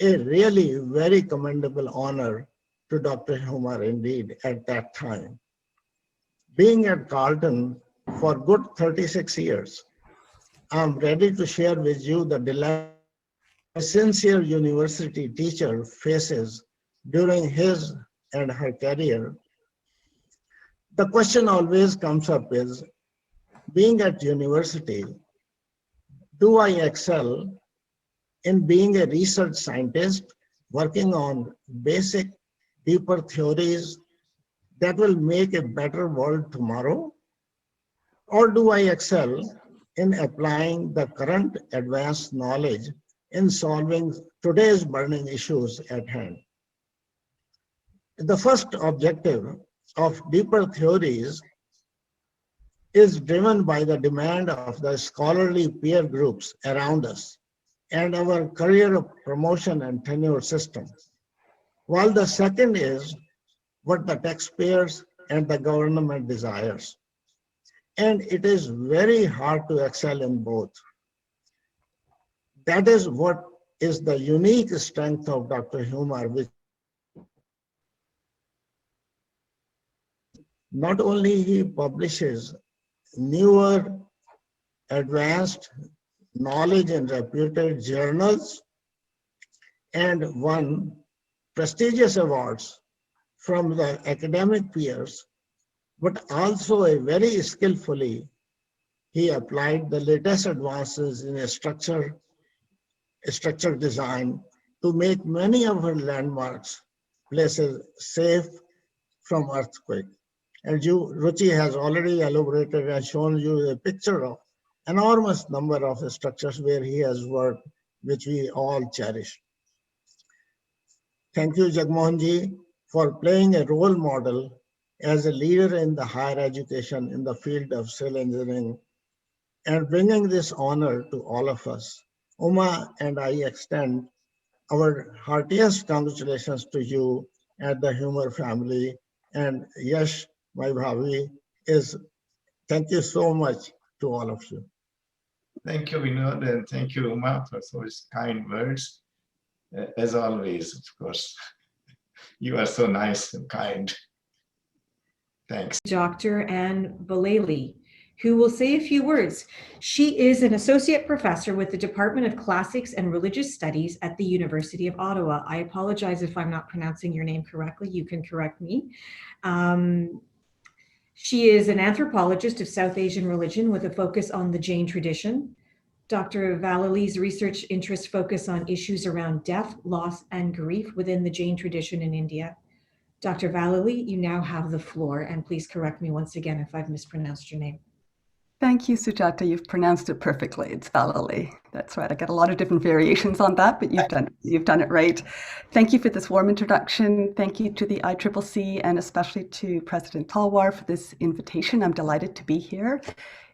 A really very commendable honor to Dr. Humar indeed at that time. Being at Carleton for good 36 years, I'm ready to share with you the dilemma a sincere university teacher faces during his and her career. The question always comes up is, being at university, do I excel in being a research scientist working on basic, deeper theories that will make a better world tomorrow? Or do I excel in applying the current advanced knowledge in solving today's burning issues at hand? The first objective of deeper theories is driven by the demand of the scholarly peer groups around us and our career promotion and tenure system, while the second is what the taxpayers and the government desires. And it is very hard to excel in both. That is what is the unique strength of Dr. Humar, which not only he publishes newer, advanced knowledge in reputed journals and won prestigious awards from the academic peers, but also a very skillfully he applied the latest advances in structure design to make many of her landmarks places safe from earthquake. And Ruchi has already elaborated and shown you a picture of enormous number of structures where he has worked, which we all cherish. Thank you, Jagmohan ji, for playing a role model as a leader in the higher education in the field of civil engineering and bringing this honor to all of us. Uma and I extend our heartiest congratulations to you and the Humar family. And Yash, my bhavi, thank you so much to all of you. Thank you, Vinod, and thank you, Uma, for those kind words. As always, of course. You are so nice and kind. Thanks. Dr. Anne Vallely, who will say a few words. She is an associate professor with the Department of Classics and Religious Studies at the University of Ottawa. I apologize if I'm not pronouncing your name correctly. You can correct me. She is an anthropologist of South Asian religion with a focus on the Jain tradition. Dr. Vallely's research interests focus on issues around death, loss, and grief within the Jain tradition in India. Dr. Vallely, you now have the floor, and please correct me once again if I've mispronounced your name. Thank you, Sujata. You've pronounced it perfectly. It's Vallely. That's right. I get a lot of different variations on that, but you've done it right. Thank you for this warm introduction. Thank you to the ICCC and especially to President Talwar for this invitation. I'm delighted to be here.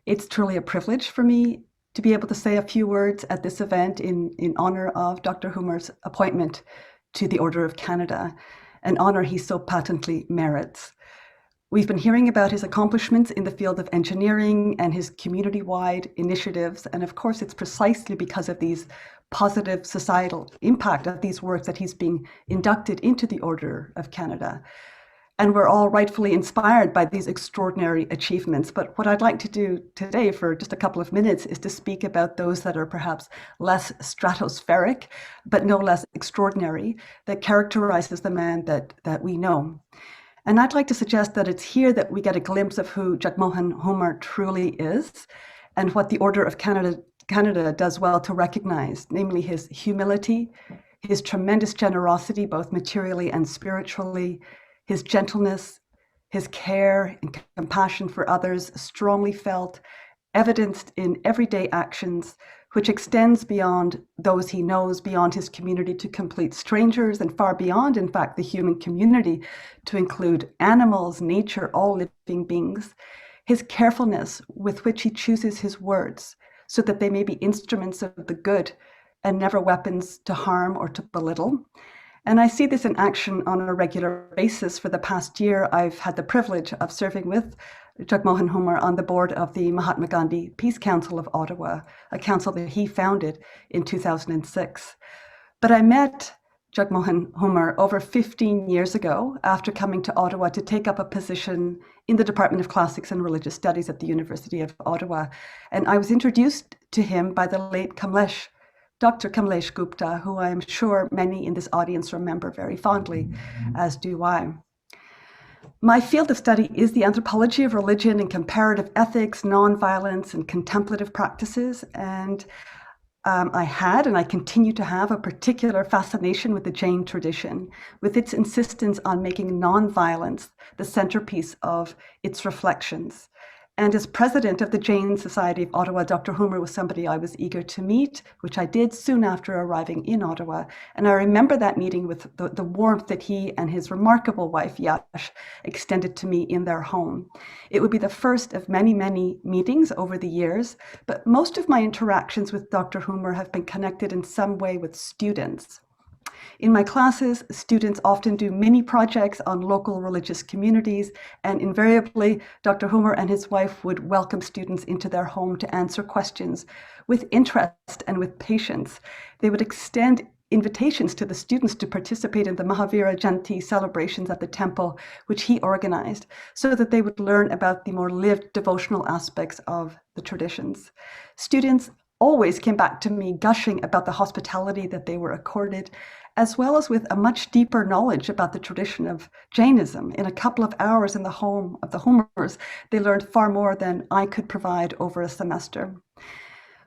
It's truly a privilege for me to be able to say a few words at this event in honor of Dr. Humar's appointment to the Order of Canada, an honor he so patently merits. We've been hearing about his accomplishments in the field of engineering and his community-wide initiatives. And of course, it's precisely because of these positive societal impact of these works that he's being inducted into the Order of Canada. And we're all rightfully inspired by these extraordinary achievements. But what I'd like to do today for just a couple of minutes is to speak about those that are perhaps less stratospheric, but no less extraordinary, that characterizes the man that we know. And I'd like to suggest that it's here that we get a glimpse of who Jagmohan Humar truly is and what the Order of Canada does well to recognize, namely his humility, his tremendous generosity, both materially and spiritually, his gentleness, his care and compassion for others, strongly felt, evidenced in everyday actions, which extends beyond those he knows, beyond his community to complete strangers, and far beyond, in fact, the human community to include animals, nature, all living beings. His carefulness with which he chooses his words so that they may be instruments of the good and never weapons to harm or to belittle. And I see this in action on a regular basis. For the past year, I've had the privilege of serving with Jagmohan Humar on the board of the Mahatma Gandhi Peace Council of Ottawa, a council that he founded in 2006. But I met Jagmohan Humar over 15 years ago after coming to Ottawa to take up a position in the Department of Classics and Religious Studies at the University of Ottawa. And I was introduced to him by the late Dr. Kamlesh Gupta, who I am sure many in this audience remember very fondly, as do I. My field of study is the anthropology of religion and comparative ethics, nonviolence, and contemplative practices. And I had and I continue to have a particular fascination with the Jain tradition, with its insistence on making nonviolence the centerpiece of its reflections. And as president of the Jain Society of Ottawa, Dr. Humar was somebody I was eager to meet, which I did soon after arriving in Ottawa. And I remember that meeting with the warmth that he and his remarkable wife, Yash, extended to me in their home. It would be the first of many, many meetings over the years, but most of my interactions with Dr. Humar have been connected in some way with students. In my classes, students often do mini projects on local religious communities, and invariably, Dr. Humar and his wife would welcome students into their home to answer questions with interest and with patience. They would extend invitations to the students to participate in the Mahavira Jayanti celebrations at the temple, which he organized, so that they would learn about the more lived devotional aspects of the traditions. Students always came back to me gushing about the hospitality that they were accorded, as well as with a much deeper knowledge about the tradition of Jainism. In a couple of hours in the home of the Humars, they learned far more than I could provide over a semester.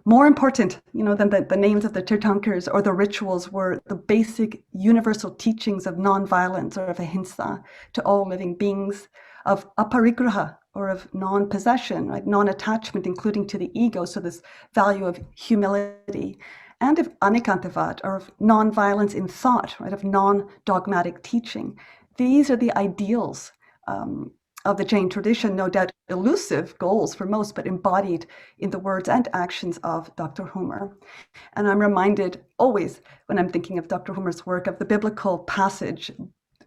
More important, than the names of the Tirthankars or the rituals were the basic universal teachings of nonviolence or of ahimsa to all living beings, of aparigraha, or of non-possession, right? Non-attachment, including to the ego, so this value of humility, and of anikantavad, or of non-violence in thought, right? Of non-dogmatic teaching. These are the ideals of the Jain tradition, no doubt elusive goals for most, but embodied in the words and actions of Dr. Humar. And I'm reminded always when I'm thinking of Dr. Humar's work of the biblical passage,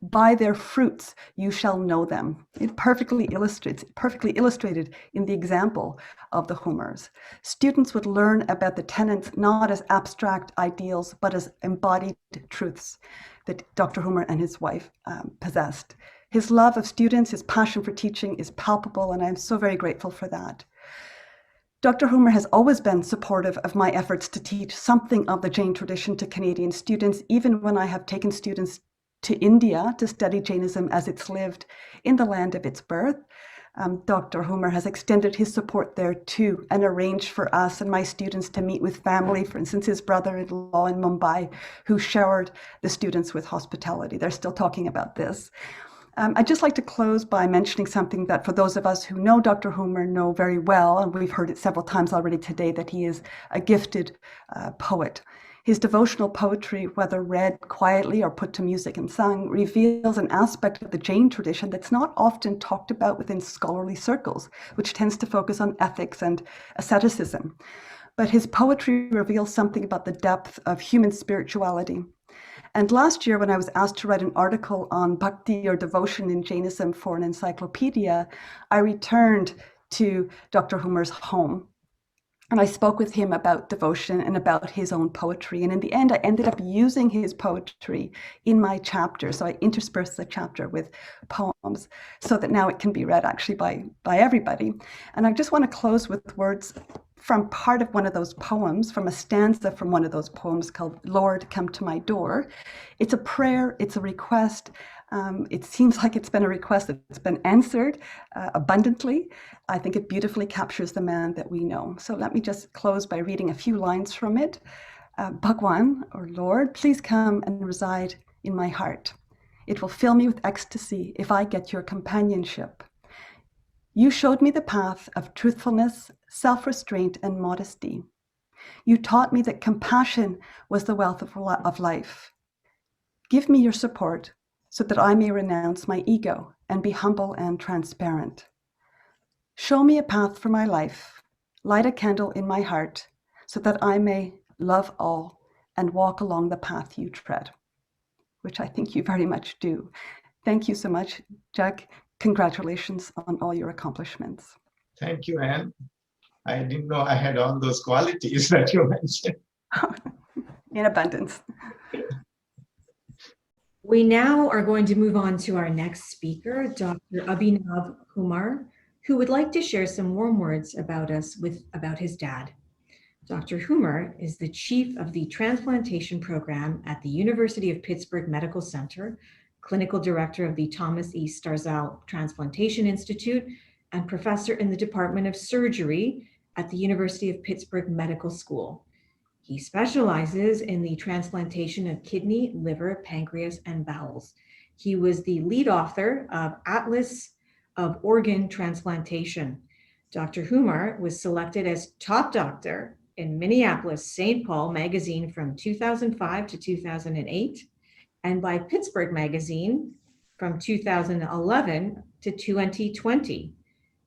"By their fruits you shall know them." It perfectly illustrated in the example of the Humars. Students would learn about the tenets not as abstract ideals, but as embodied truths that Dr. Humar and his wife possessed. His love of students, his passion for teaching is palpable, and I'm so very grateful for that. Dr. Humar has always been supportive of my efforts to teach something of the Jain tradition to Canadian students, even when I have taken students to India to study Jainism as it's lived in the land of its birth. Dr. Humar has extended his support there too and arranged for us and my students to meet with family, for instance, his brother-in-law in Mumbai, who showered the students with hospitality. They're still talking about this. I'd just like to close by mentioning something that for those of us who know Dr. Humar know very well, and we've heard it several times already today, that he is a gifted poet. His devotional poetry, whether read quietly or put to music and sung, reveals an aspect of the Jain tradition that's not often talked about within scholarly circles, which tends to focus on ethics and asceticism. But his poetry reveals something about the depth of human spirituality. And last year, when I was asked to write an article on bhakti or devotion in Jainism for an encyclopedia, I returned to Dr. Humar's home. And I spoke with him about devotion and about his own poetry. And in the end, I ended up using his poetry in my chapter. So I interspersed the chapter with poems so that now it can be read actually by everybody. And I just want to close with words from part of one of those poems, from a stanza from one of those poems called "Lord, Come to My Door." It's a prayer, it's a request. It seems like it's been a request that's been answered abundantly. I think it beautifully captures the man that we know. So let me just close by reading a few lines from it. Bhagwan, or Lord, please come and reside in my heart. It will fill me with ecstasy if I get your companionship. You showed me the path of truthfulness, self-restraint, and modesty. You taught me that compassion was the wealth of life. Give me your support so that I may renounce my ego and be humble and transparent. Show me a path for my life, light a candle in my heart, so that I may love all and walk along the path you tread, which I think you very much do. Thank you so much, Jag. Congratulations on all your accomplishments. Thank you, Anne. I didn't know I had all those qualities that you mentioned. In abundance. We now are going to move on to our next speaker, Dr. Abhinav Humar, who would like to share some warm words about his dad. Dr. Humar is the chief of the transplantation program at the University of Pittsburgh Medical Center, clinical director of the Thomas E. Starzl Transplantation Institute, and professor in the Department of Surgery at the University of Pittsburgh Medical School. He specializes in the transplantation of kidney, liver, pancreas, and bowels. He was the lead author of Atlas of Organ Transplantation. Dr. Humar was selected as top doctor in Minneapolis-St. Paul magazine from 2005 to 2008, and by Pittsburgh Magazine from 2011 to 2020.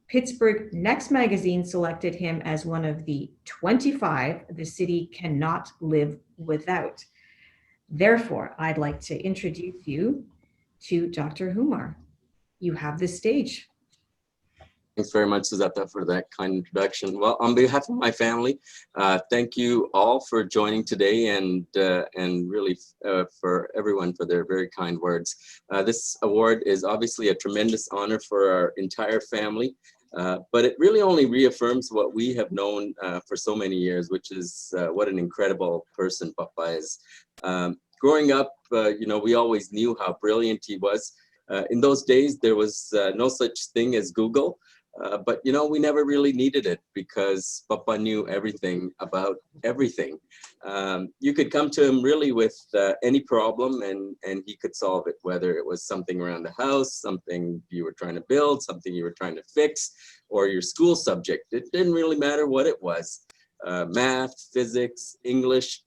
Pittsburgh Next Magazine selected him as one of the 25 the city cannot live without. Therefore, I'd like to introduce you to Dr. Humar. You have the stage. Thanks very much, Sujata, for that kind introduction. Well, on behalf of my family, thank you all for joining today, and really for everyone for their very kind words. This award is obviously a tremendous honor for our entire family, but it really only reaffirms what we have known for so many years, which is what an incredible person Papa is. Growing up, we always knew how brilliant he was. In those days, there was no such thing as Google. But we never really needed it because Papa knew everything about everything. You could come to him really with any problem and he could solve it, whether it was something around the house, something you were trying to build, something you were trying to fix, or your school subject. It didn't really matter what it was. Math, physics, English.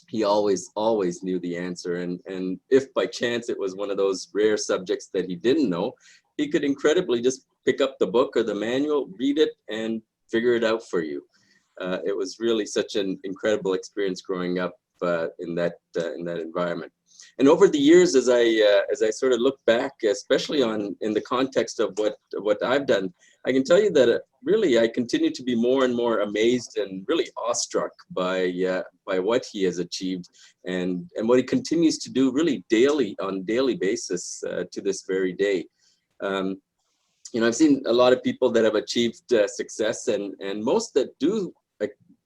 He always knew the answer. And if by chance it was one of those rare subjects that he didn't know, he could incredibly just pick up the book or the manual, read it, and figure it out for you. It was really such an incredible experience growing up in that environment. And over the years, as I sort of look back, especially in the context of what I've done, I can tell you that really I continue to be more and more amazed and really awestruck by what he has achieved and what he continues to do really on a daily basis to this very day. You know, I've seen a lot of people that have achieved success, and most that do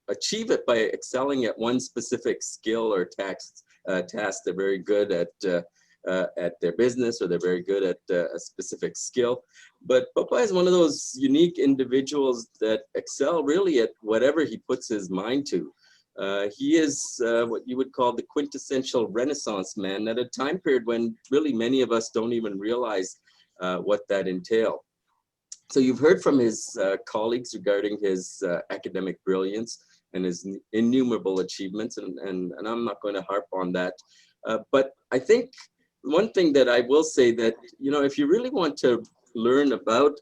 achieve it by excelling at one specific skill or task. They're very good at their business, or they're very good at a specific skill. But Papa is one of those unique individuals that excel really at whatever he puts his mind to. He is what you would call the quintessential Renaissance man at a time period when really many of us don't even realize what that entails. So you've heard from his colleagues regarding his academic brilliance and his innumerable achievements, and I'm not going to harp on that. But I think one thing that I will say that, you know, if you really want to learn about,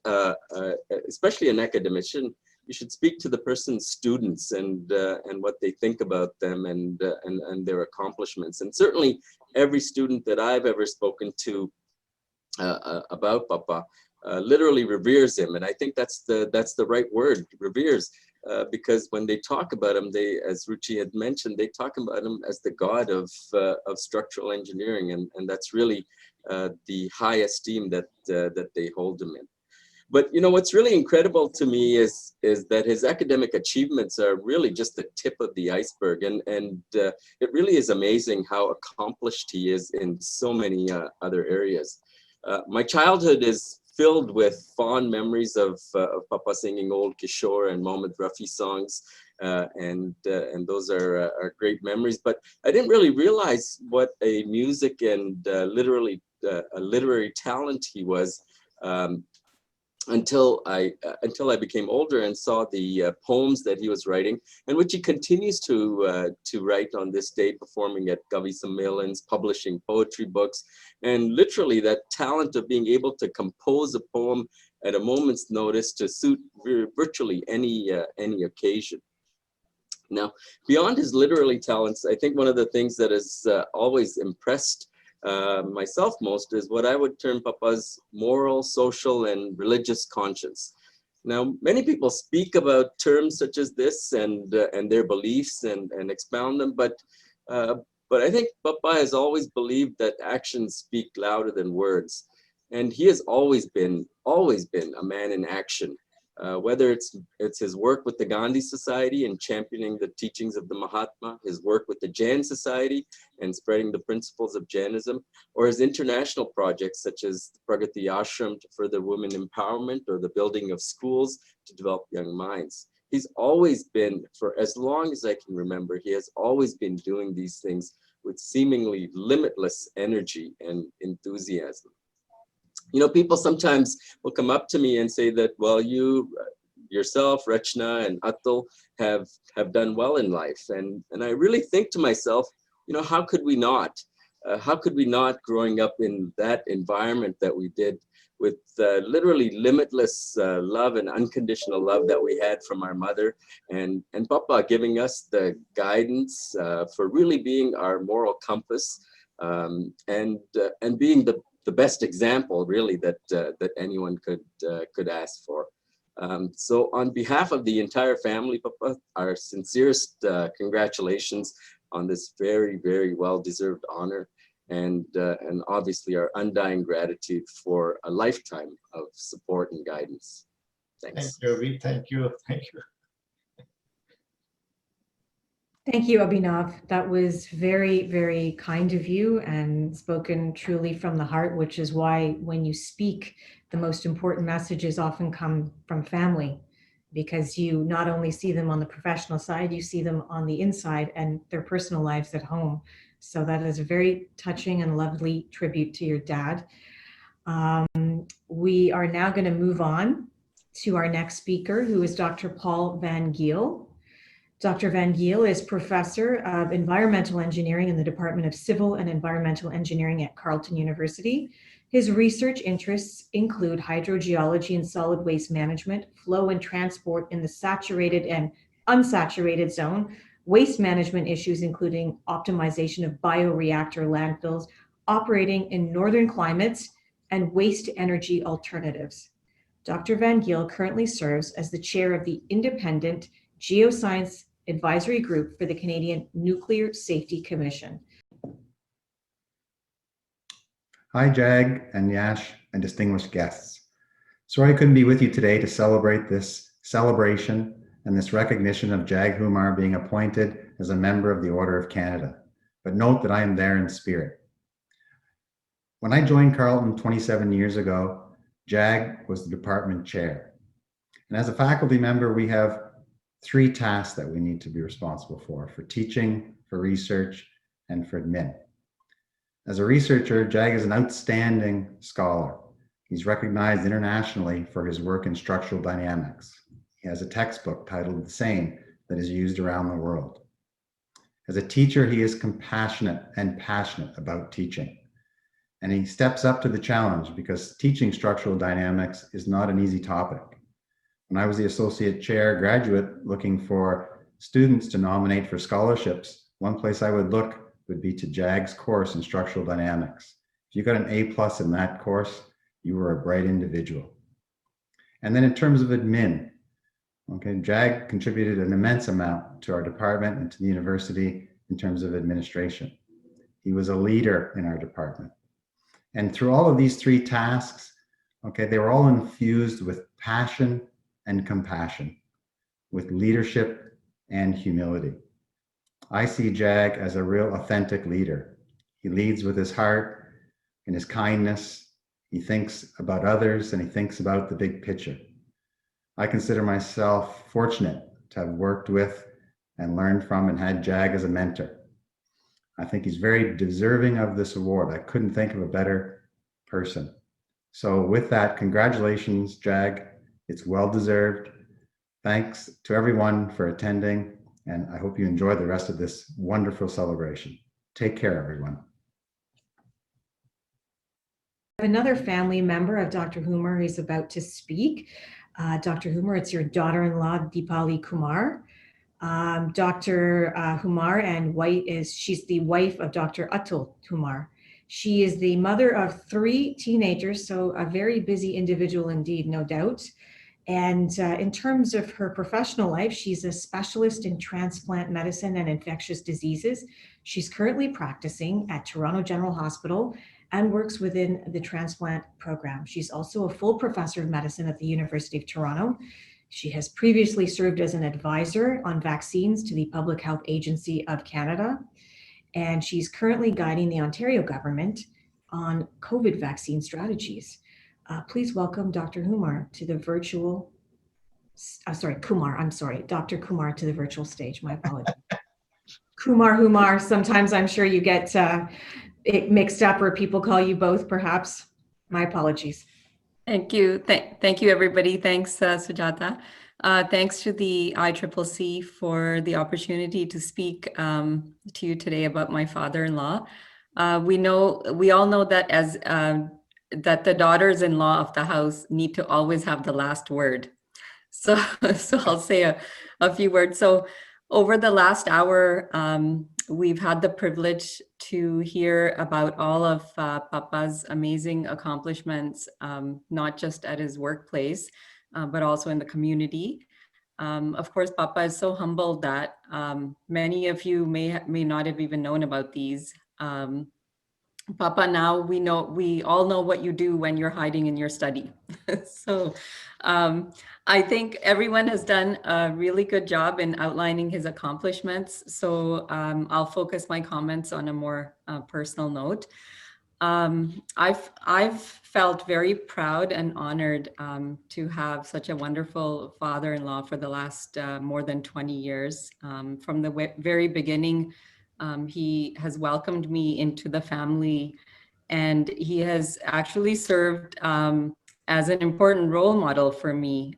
especially an academician, you should speak to the person's students and what they think about them and their accomplishments. And certainly every student that I've ever spoken to about Papa literally reveres him, and I think that's the right word, reveres. Because when they talk about him, as Ruchi had mentioned, they talk about him as the god of structural engineering, and that's really the high esteem that they hold him in. But you know, what's really incredible to me is that his academic achievements are really just the tip of the iceberg, and it really is amazing how accomplished he is in so many other areas. My childhood is filled with fond memories of Papa singing old Kishore and Mohammed Rafi songs, and those are great memories. But I didn't really realize what a music and a literary talent he was until I became older and saw the poems that he was writing, and which he continues to write on this day, performing at Kavi Sammelans, publishing poetry books, and literally that talent of being able to compose a poem at a moment's notice to suit virtually any occasion. Now, beyond his literary talents, I think one of the things that has always impressed myself most is what I would term Papa's moral, social, and religious conscience. Now, many people speak about terms such as this and their beliefs and expound them, but I think Papa has always believed that actions speak louder than words, and he has always been a man in action. Whether it's his work with the Gandhi Society and championing the teachings of the Mahatma, his work with the Jain Society and spreading the principles of Jainism, or his international projects such as the Pragati Ashram to further women empowerment, or the building of schools to develop young minds. He's always been, for as long as I can remember, he has always been doing these things with seemingly limitless energy and enthusiasm. You know, people sometimes will come up to me and say that, well, you yourself, Rachna and Atul have done well in life. And I really think to myself, you know, how could we not? How could we not, growing up in that environment that we did, with literally limitless love and unconditional love that we had from our mother, and Papa giving us the guidance for really being our moral compass, and being the best example really that anyone could ask for. So on behalf of the entire family, Papa, our sincerest congratulations on this very, very well-deserved honor, and obviously our undying gratitude for a lifetime of support and guidance. Thanks. Thank you, Avi. Thank you. Thank you. Thank you, Abhinav. That was very, very kind of you and spoken truly from the heart, which is why when you speak, the most important messages often come from family, because you not only see them on the professional side, you see them on the inside and their personal lives at home. So that is a very touching and lovely tribute to your dad. We are now going to move on to our next speaker, who is Dr. Paul Van Giel. Dr. Van Giel is Professor of Environmental Engineering in the Department of Civil and Environmental Engineering at Carleton University. His research interests include hydrogeology and solid waste management, flow and transport in the saturated and unsaturated zone, waste management issues including optimization of bioreactor landfills operating in northern climates, and waste energy alternatives. Dr. Van Giel currently serves as the chair of the Independent Geoscience Advisory Group for the Canadian Nuclear Safety Commission. Hi, Jag and Yash and distinguished guests. Sorry I couldn't be with you today to celebrate this celebration and this recognition of Jag Humar being appointed as a member of the Order of Canada, but note that I am there in spirit. When I joined Carleton 27 years ago, Jag was the department chair. And as a faculty member, we have 3 tasks that we need to be responsible for teaching, for research, and for admin. As a researcher, Jag is an outstanding scholar. He's recognized internationally for his work in structural dynamics. He has a textbook titled the same that is used around the world. As a teacher, he is compassionate and passionate about teaching. And he steps up to the challenge because teaching structural dynamics is not an easy topic. When I was the associate chair graduate looking for students to nominate for scholarships, one place I would look would be to Jag's course in structural dynamics. If you got an A+ in that course, you were a bright individual. And then in terms of admin, okay, Jag contributed an immense amount to our department and to the university in terms of administration. He was a leader in our department. And through all of these 3 tasks, okay, they were all infused with passion and compassion, with leadership and humility. I see Jag as a real authentic leader. He leads with his heart and his kindness. He thinks about others and he thinks about the big picture. I consider myself fortunate to have worked with and learned from and had Jag as a mentor. I think he's very deserving of this award. I couldn't think of a better person. So with that, congratulations, Jag. It's well-deserved. Thanks to everyone for attending, and I hope you enjoy the rest of this wonderful celebration. Take care, everyone. Another family member of Dr. Humar is about to speak. Dr. Humar, it's your daughter-in-law, Deepali Kumar. Dr. Humar and she's the wife of Dr. Atul Humar. She is the mother of 3 teenagers, so a very busy individual indeed, no doubt. And in terms of her professional life, she's a specialist in transplant medicine and infectious diseases. She's currently practicing at Toronto General Hospital and works within the transplant program. She's also a full professor of medicine at the University of Toronto. She has previously served as an advisor on vaccines to the Public Health Agency of Canada, and she's currently guiding the Ontario government on COVID vaccine strategies. Please welcome Dr. Humar to the virtual, Dr. Kumar to the virtual stage, my apologies. Humar, sometimes I'm sure you get it mixed up or people call you both perhaps. My apologies. Thank you. Thank you, everybody. Thanks, Sujata. Thanks to the ICCC for the opportunity to speak to you today about my father-in-law. We all know that that the daughters-in-law of the house need to always have the last word. So I'll say a few words. So over the last hour, we've had the privilege to hear about all of Papa's amazing accomplishments, not just at his workplace, but also in the community. Of course, Papa is so humbled that many of you may not have even known about these. Papa, now we all know what you do when you're hiding in your study. So I think everyone has done a really good job in outlining his accomplishments. So I'll focus my comments on a more personal note. I've felt very proud and honored to have such a wonderful father-in-law for the last more than 20 years. From the very beginning, he has welcomed me into the family, and he has actually served as an important role model for me.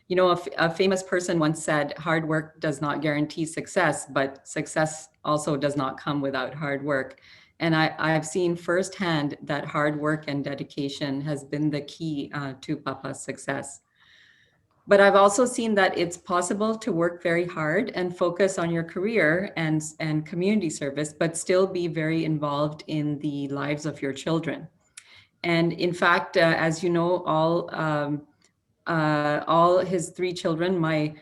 You know, a famous person once said, hard work does not guarantee success, but success also does not come without hard work. And I've seen firsthand that hard work and dedication has been the key to Papa's success. But I've also seen that it's possible to work very hard and focus on your career and community service, but still be very involved in the lives of your children. And in fact, as you know, all his 3 children, my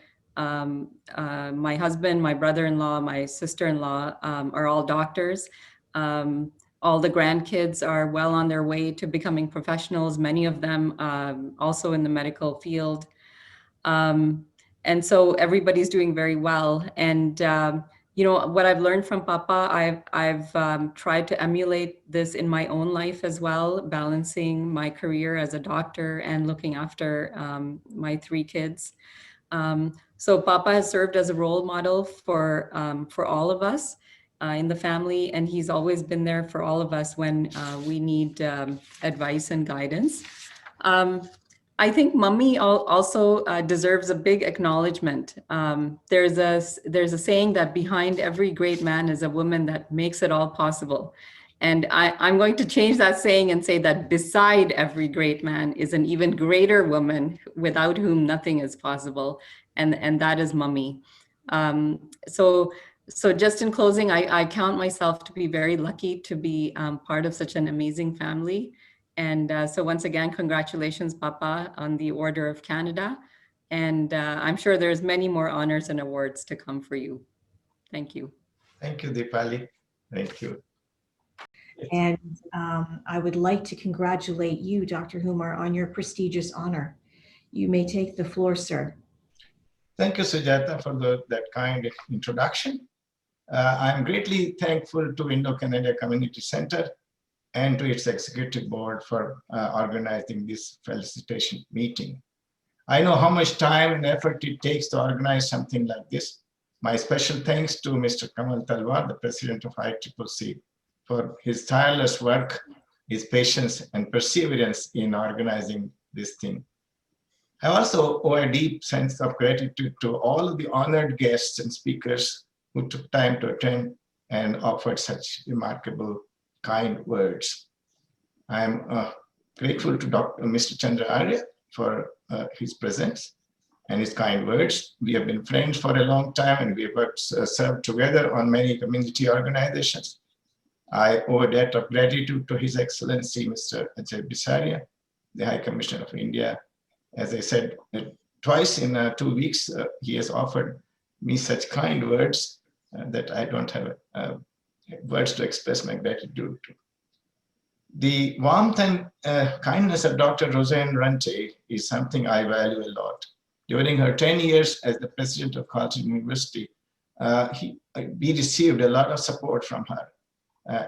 husband, my brother-in-law, my sister-in-law are all doctors. All the grandkids are well on their way to becoming professionals, many of them also in the medical field. And so everybody's doing very well. And you know, what I've learned from Papa, I've tried to emulate this in my own life as well, balancing my career as a doctor and looking after my 3 kids. So Papa has served as a role model for all of us in the family, and he's always been there for all of us when we need advice and guidance. I think Mummy also deserves a big acknowledgement. There's a saying that behind every great man is a woman that makes it all possible. And I'm going to change that saying and say that beside every great man is an even greater woman without whom nothing is possible. And that is Mummy. So just in closing, I count myself to be very lucky to be part of such an amazing family. And so once again, congratulations, Papa, on the Order of Canada. And I'm sure there's many more honors and awards to come for you. Thank you. Thank you, Deepali. Thank you. And I would like to congratulate you, Dr. Humar, on your prestigious honor. You may take the floor, sir. Thank you, Sujata, for that kind introduction. I'm greatly thankful to Indo-Canadian Community Centre and to its executive board for organizing this felicitation meeting. I know how much time and effort it takes to organize something like this. My special thanks to Mr. Kanwal Talwar, the president of ICCC, for his tireless work, his patience and perseverance in organizing this thing. I also owe a deep sense of gratitude to all of the honored guests and speakers who took time to attend and offered such remarkable kind words. I'm grateful to Mr. Chandra Arya for his presence and his kind words. We have been friends for a long time and we have served together on many community organizations. I owe a debt of gratitude to His Excellency, Mr. Ajay Bisaria, the High Commissioner of India. As I said, twice in 2 weeks, he has offered me such kind words that I don't have words to express my gratitude to. The warmth and kindness of Dr. Roseann Runte is something I value a lot. During her 10 years as the president of Carleton University, we received a lot of support from her.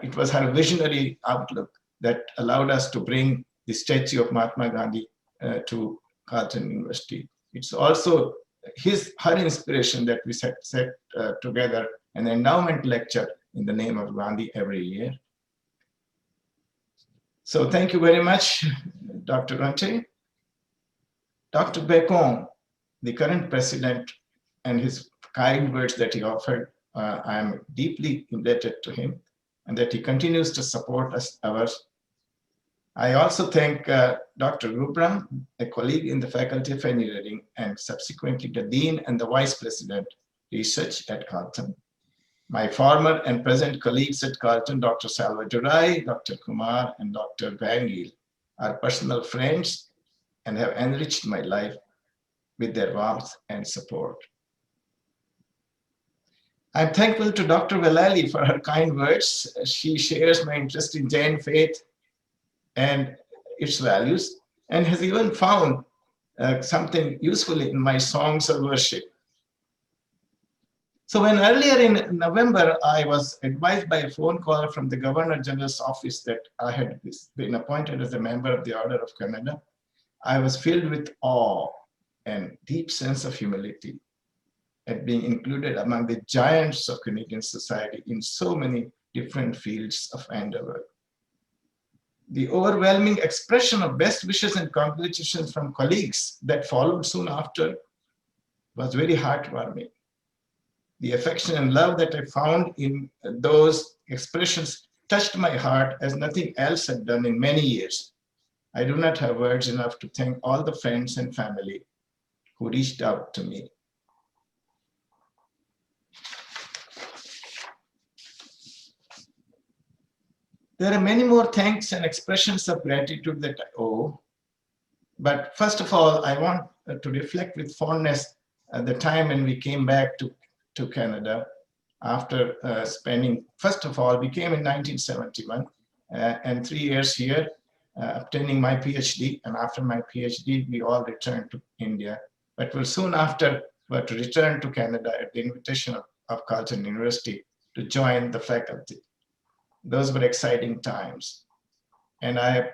It was her visionary outlook that allowed us to bring the statue of Mahatma Gandhi to Carleton University. It's also her inspiration that we set together an endowment lecture in the name of Gandhi every year. So thank you very much, Dr. Runte. Dr. Bacon, the current president, and his kind words that he offered, I am deeply indebted to him, and that he continues to support us. I also thank Dr. Goubran, a colleague in the Faculty of Engineering, and subsequently the Dean and the Vice President, Research at Carleton. My former and present colleagues at Carleton, Dr. Selvadurai, Dr. Humar, and Dr. McGill, are personal friends and have enriched my life with their warmth and support. I'm thankful to Dr. Vallely for her kind words. She shares my interest in Jain faith and its values, and has even found something useful in my songs of worship. So when earlier in November, I was advised by a phone call from the Governor General's office that I had been appointed as a member of the Order of Canada, I was filled with awe and deep sense of humility at being included among the giants of Canadian society in so many different fields of endeavor. The overwhelming expression of best wishes and congratulations from colleagues that followed soon after was very heartwarming. The affection and love that I found in those expressions touched my heart as nothing else had done in many years. I do not have words enough to thank all the friends and family who reached out to me. There are many more thanks and expressions of gratitude that I owe. But first of all, I want to reflect with fondness the time when we came back to Canada after spending, first of all, we came in 1971 and 3 years here, obtaining my PhD. And after my PhD, we all returned to India. But we'll soon after were to return to Canada at the invitation of Carleton University to join the faculty. Those were exciting times. And I've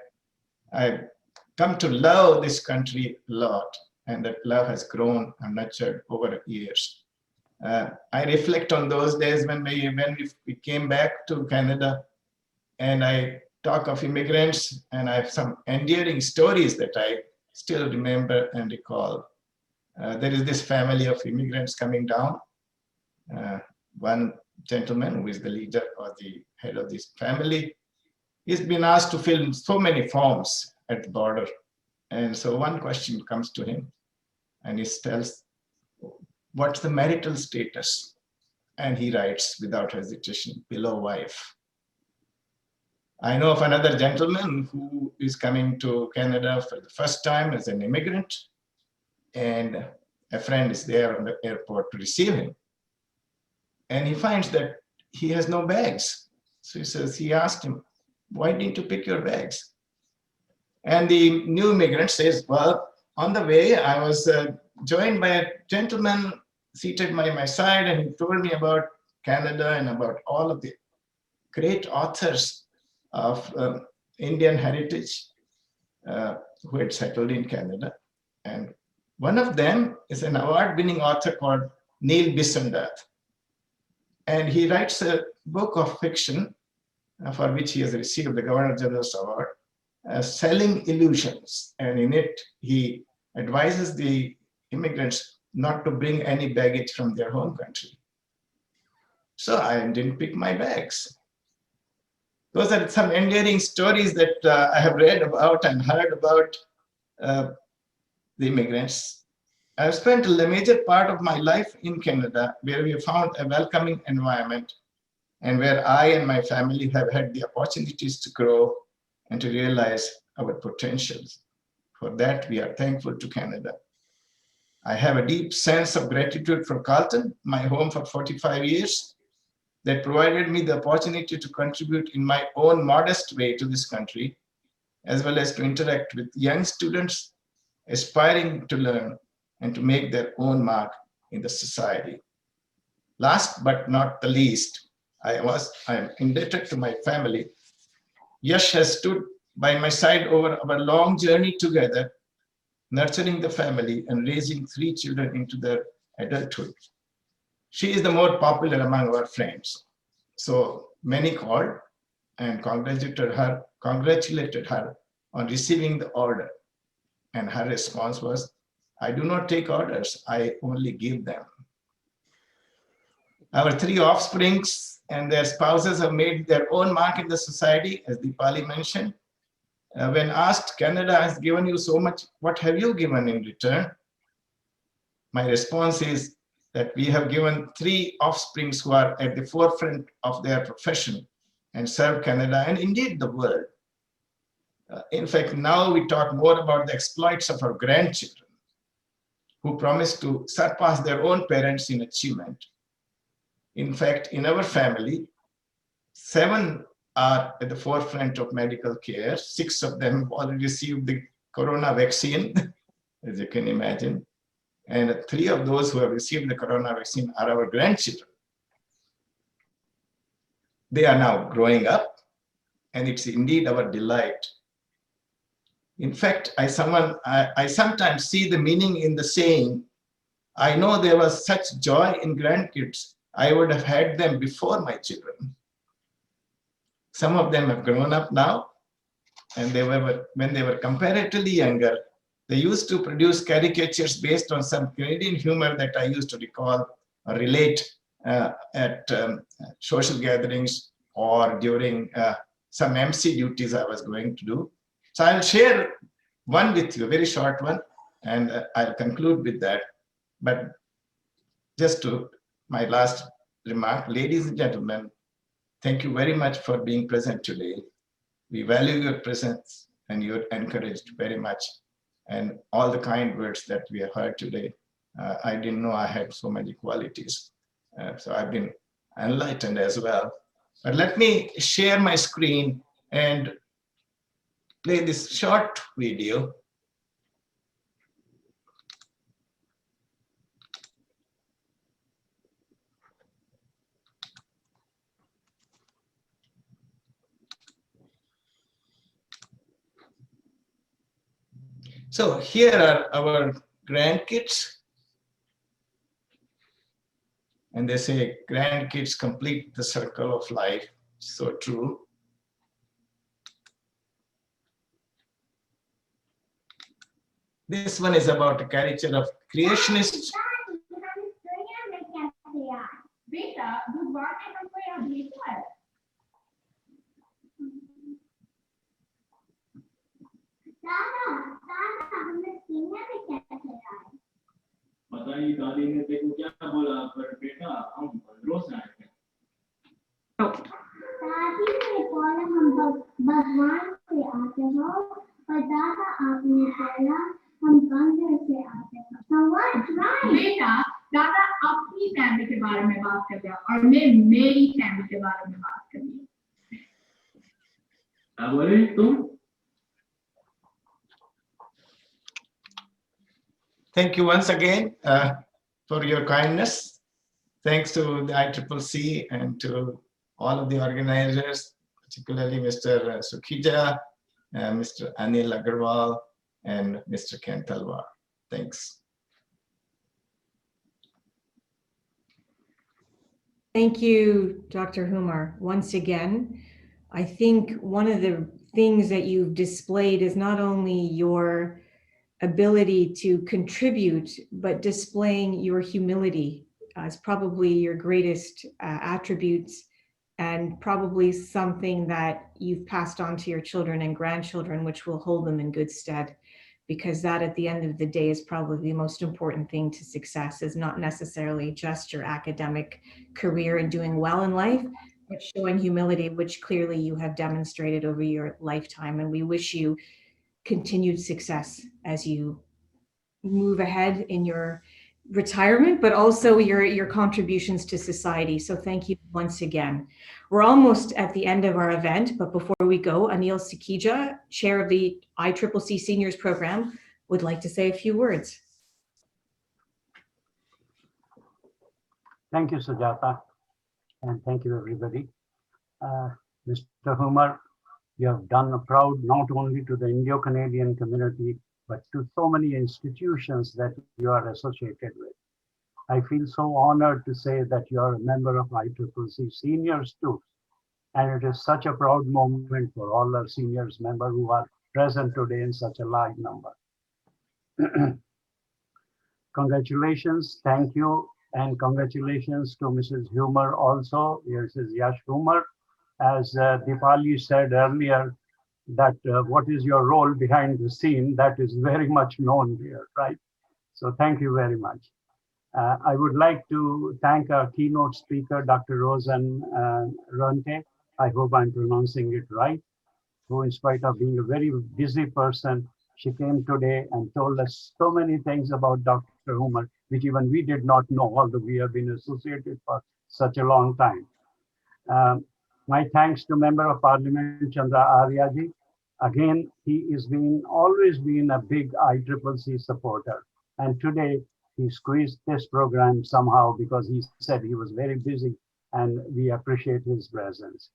come to love this country a lot, and that love has grown and nurtured over years. I reflect on those days when we came back to Canada, and I talk of immigrants, and I have some endearing stories that I still remember and recall. There is this family of immigrants coming down. One gentleman who is the leader or the head of this family, he's been asked to fill so many forms at the border. And so one question comes to him, and he tells, what's the marital status? And he writes without hesitation, below wife. I know of another gentleman who is coming to Canada for the first time as an immigrant, and a friend is there on the airport to receive him. And he finds that he has no bags. So he asked him, why didn't you pick your bags? And the new immigrant says, well, on the way, I was joined by a gentleman seated by my side, and he told me about Canada and about all of the great authors of Indian heritage who had settled in Canada. And one of them is an award-winning author called Neil Bisondath. And he writes a book of fiction for which he has received the Governor General's Award, Selling Illusions. And in it, he advises the immigrants not to bring any baggage from their home country. So I didn't pick my bags. Those are some endearing stories that I have read about and heard about the immigrants. I've spent a major part of my life in Canada, where we have found a welcoming environment and where I and my family have had the opportunities to grow and to realize our potentials. For that, we are thankful to Canada. I have a deep sense of gratitude for Carleton, my home for 45 years, that provided me the opportunity to contribute in my own modest way to this country, as well as to interact with young students aspiring to learn and to make their own mark in the society. Last but not the least, I am indebted to my family. Yash has stood by my side over our long journey together, nurturing the family and raising 3 children into their adulthood. She is the more popular among our friends. So many called and congratulated her on receiving the order. And her response was, I do not take orders, I only give them. Our 3 offsprings and their spouses have made their own mark in the society, as Deepali mentioned. When asked, Canada has given you so much, what have you given in return? My response is that we have given 3 offsprings who are at the forefront of their profession and serve Canada and indeed the world. In fact, now we talk more about the exploits of our grandchildren, who promise to surpass their own parents in achievement. In fact, in our family, 7 are at the forefront of medical care. 6 of them have already received the corona vaccine, as you can imagine. And 3 of those who have received the corona vaccine are our grandchildren. They are now growing up, and it's indeed our delight. In fact, I sometimes see the meaning in the saying, I know there was such joy in grandkids, I would have had them before my children. Some of them have grown up now, and when they were comparatively younger, they used to produce caricatures based on some Canadian humor that I used to recall or relate at social gatherings or during some MC duties I was going to do. So I'll share one with you, a very short one, and I'll conclude with that. But just to my last remark, ladies and gentlemen, thank you very much for being present today. We value your presence and you're encouraged very much. And all the kind words that we have heard today, I didn't know I had so many qualities. So I've been enlightened as well. But let me share my screen and play this short video. So here are our grandkids. And they say grandkids complete the circle of life. So true. This one is about a caricature of creationists. बताइए दादी ने देखो क्या बोला पर बेटा हम बंदरों से आए थे दादी ने बोला हम भगवान से आते हो और दादा आपने बोला हम बंदर से आते हैं। So what's right? बेटा दादा अपनी फैमिली के बारे में बात कर रहा और मैं मेरी फैमिली के बारे में बात कर रही हूँ। क्या बोले तुम? Thank you once again for your kindness. Thanks to the ICCC and to all of the organizers, particularly Mr. Sukhija, Mr. Anil Agarwal, and Mr. Ken Talwar. Thanks. Thank you, Dr. Humar. Once again, I think one of the things that you've displayed is not only your ability to contribute, but displaying your humility as probably your greatest attributes, and probably something that you've passed on to your children and grandchildren, which will hold them in good stead, because that at the end of the day is probably the most important thing to success, is not necessarily just your academic career and doing well in life, but showing humility, which clearly you have demonstrated over your lifetime. And we wish you continued success as you move ahead in your retirement, but also your contributions to society. So thank you once again. We're almost at the end of our event, but before we go, Anil Sukhija, chair of the ICCC Seniors Program, would like to say a few words. Thank you, Sujata, and thank you, everybody. Mr. Humar, you have done a proud not only to the Indo-Canadian community, but to so many institutions that you are associated with. I feel so honored to say that you are a member of ICCC Seniors too. And it is such a proud moment for all our seniors members who are present today in such a large number. Congratulations, thank you, and congratulations to Mrs. Humar also. Mrs. Yash Humar. As Dipali said earlier, that what is your role behind the scene, that is very much known here, right? So thank you very much. I would like to thank our keynote speaker, Dr. Roseann Runte. I hope I'm pronouncing it right, who in spite of being a very busy person, she came today and told us so many things about Dr. Humar, which even we did not know, although we have been associated for such a long time. My thanks to Member of Parliament, Chandra Arya ji. Again, he is always been a big ICCC supporter. And today he squeezed this program somehow because he said he was very busy, and we appreciate his presence.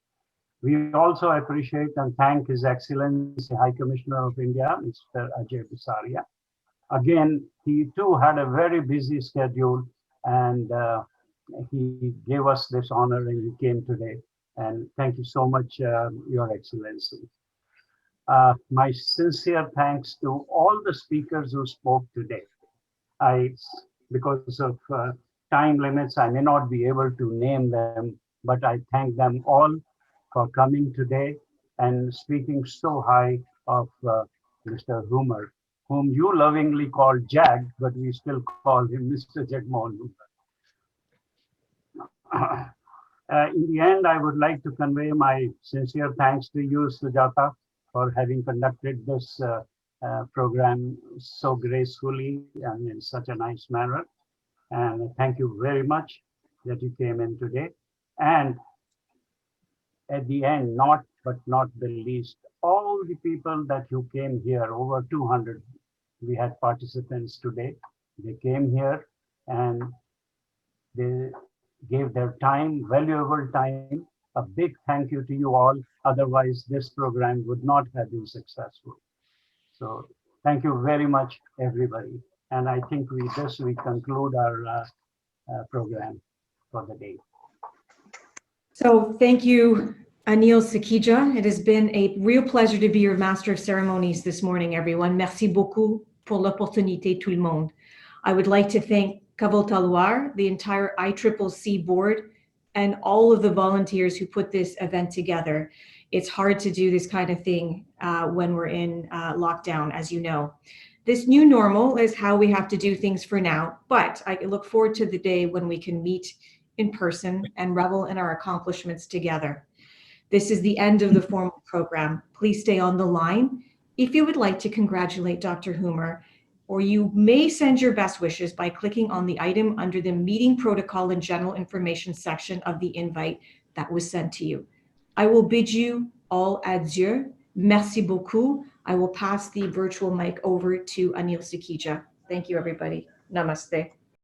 We also appreciate and thank His Excellency High Commissioner of India, Mr. Ajay Bisaria. Again, he too had a very busy schedule, and he gave us this honor and he came today. And thank you so much, Your Excellency. My sincere thanks to all the speakers who spoke today. Because of time limits, I may not be able to name them, but I thank them all for coming today and speaking so high of Mr. Humar, whom you lovingly call Jag, but we still call him Mr. Jagmohan Humar. In the end, I would like to convey my sincere thanks to you, Sujata, for having conducted this program so gracefully and in such a nice manner. And thank you very much that you came in today. And at the end, not the least, all the people that you came here, over 200, we had participants today. They came here and they gave their time, valuable time. A big thank you to you all. Otherwise, this program would not have been successful. So thank you very much, everybody. And I think we conclude our program for the day. So thank you, Anil Sakija. It has been a real pleasure to be your Master of Ceremonies this morning, everyone. Merci beaucoup pour l'opportunité, tout le monde. I would like to thank Talwar, the entire ICCC board, and all of the volunteers who put this event together. It's hard to do this kind of thing when we're in lockdown, as you know. This new normal is how we have to do things for now, but I look forward to the day when we can meet in person and revel in our accomplishments together. This is the end of the formal program. Please stay on the line. If you would like to congratulate Dr. Humar, or you may send your best wishes by clicking on the item under the meeting protocol and general information section of the invite that was sent to you. I will bid you all adieu. Merci beaucoup. I will pass the virtual mic over to Anil Sakija. Thank you, everybody. Namaste.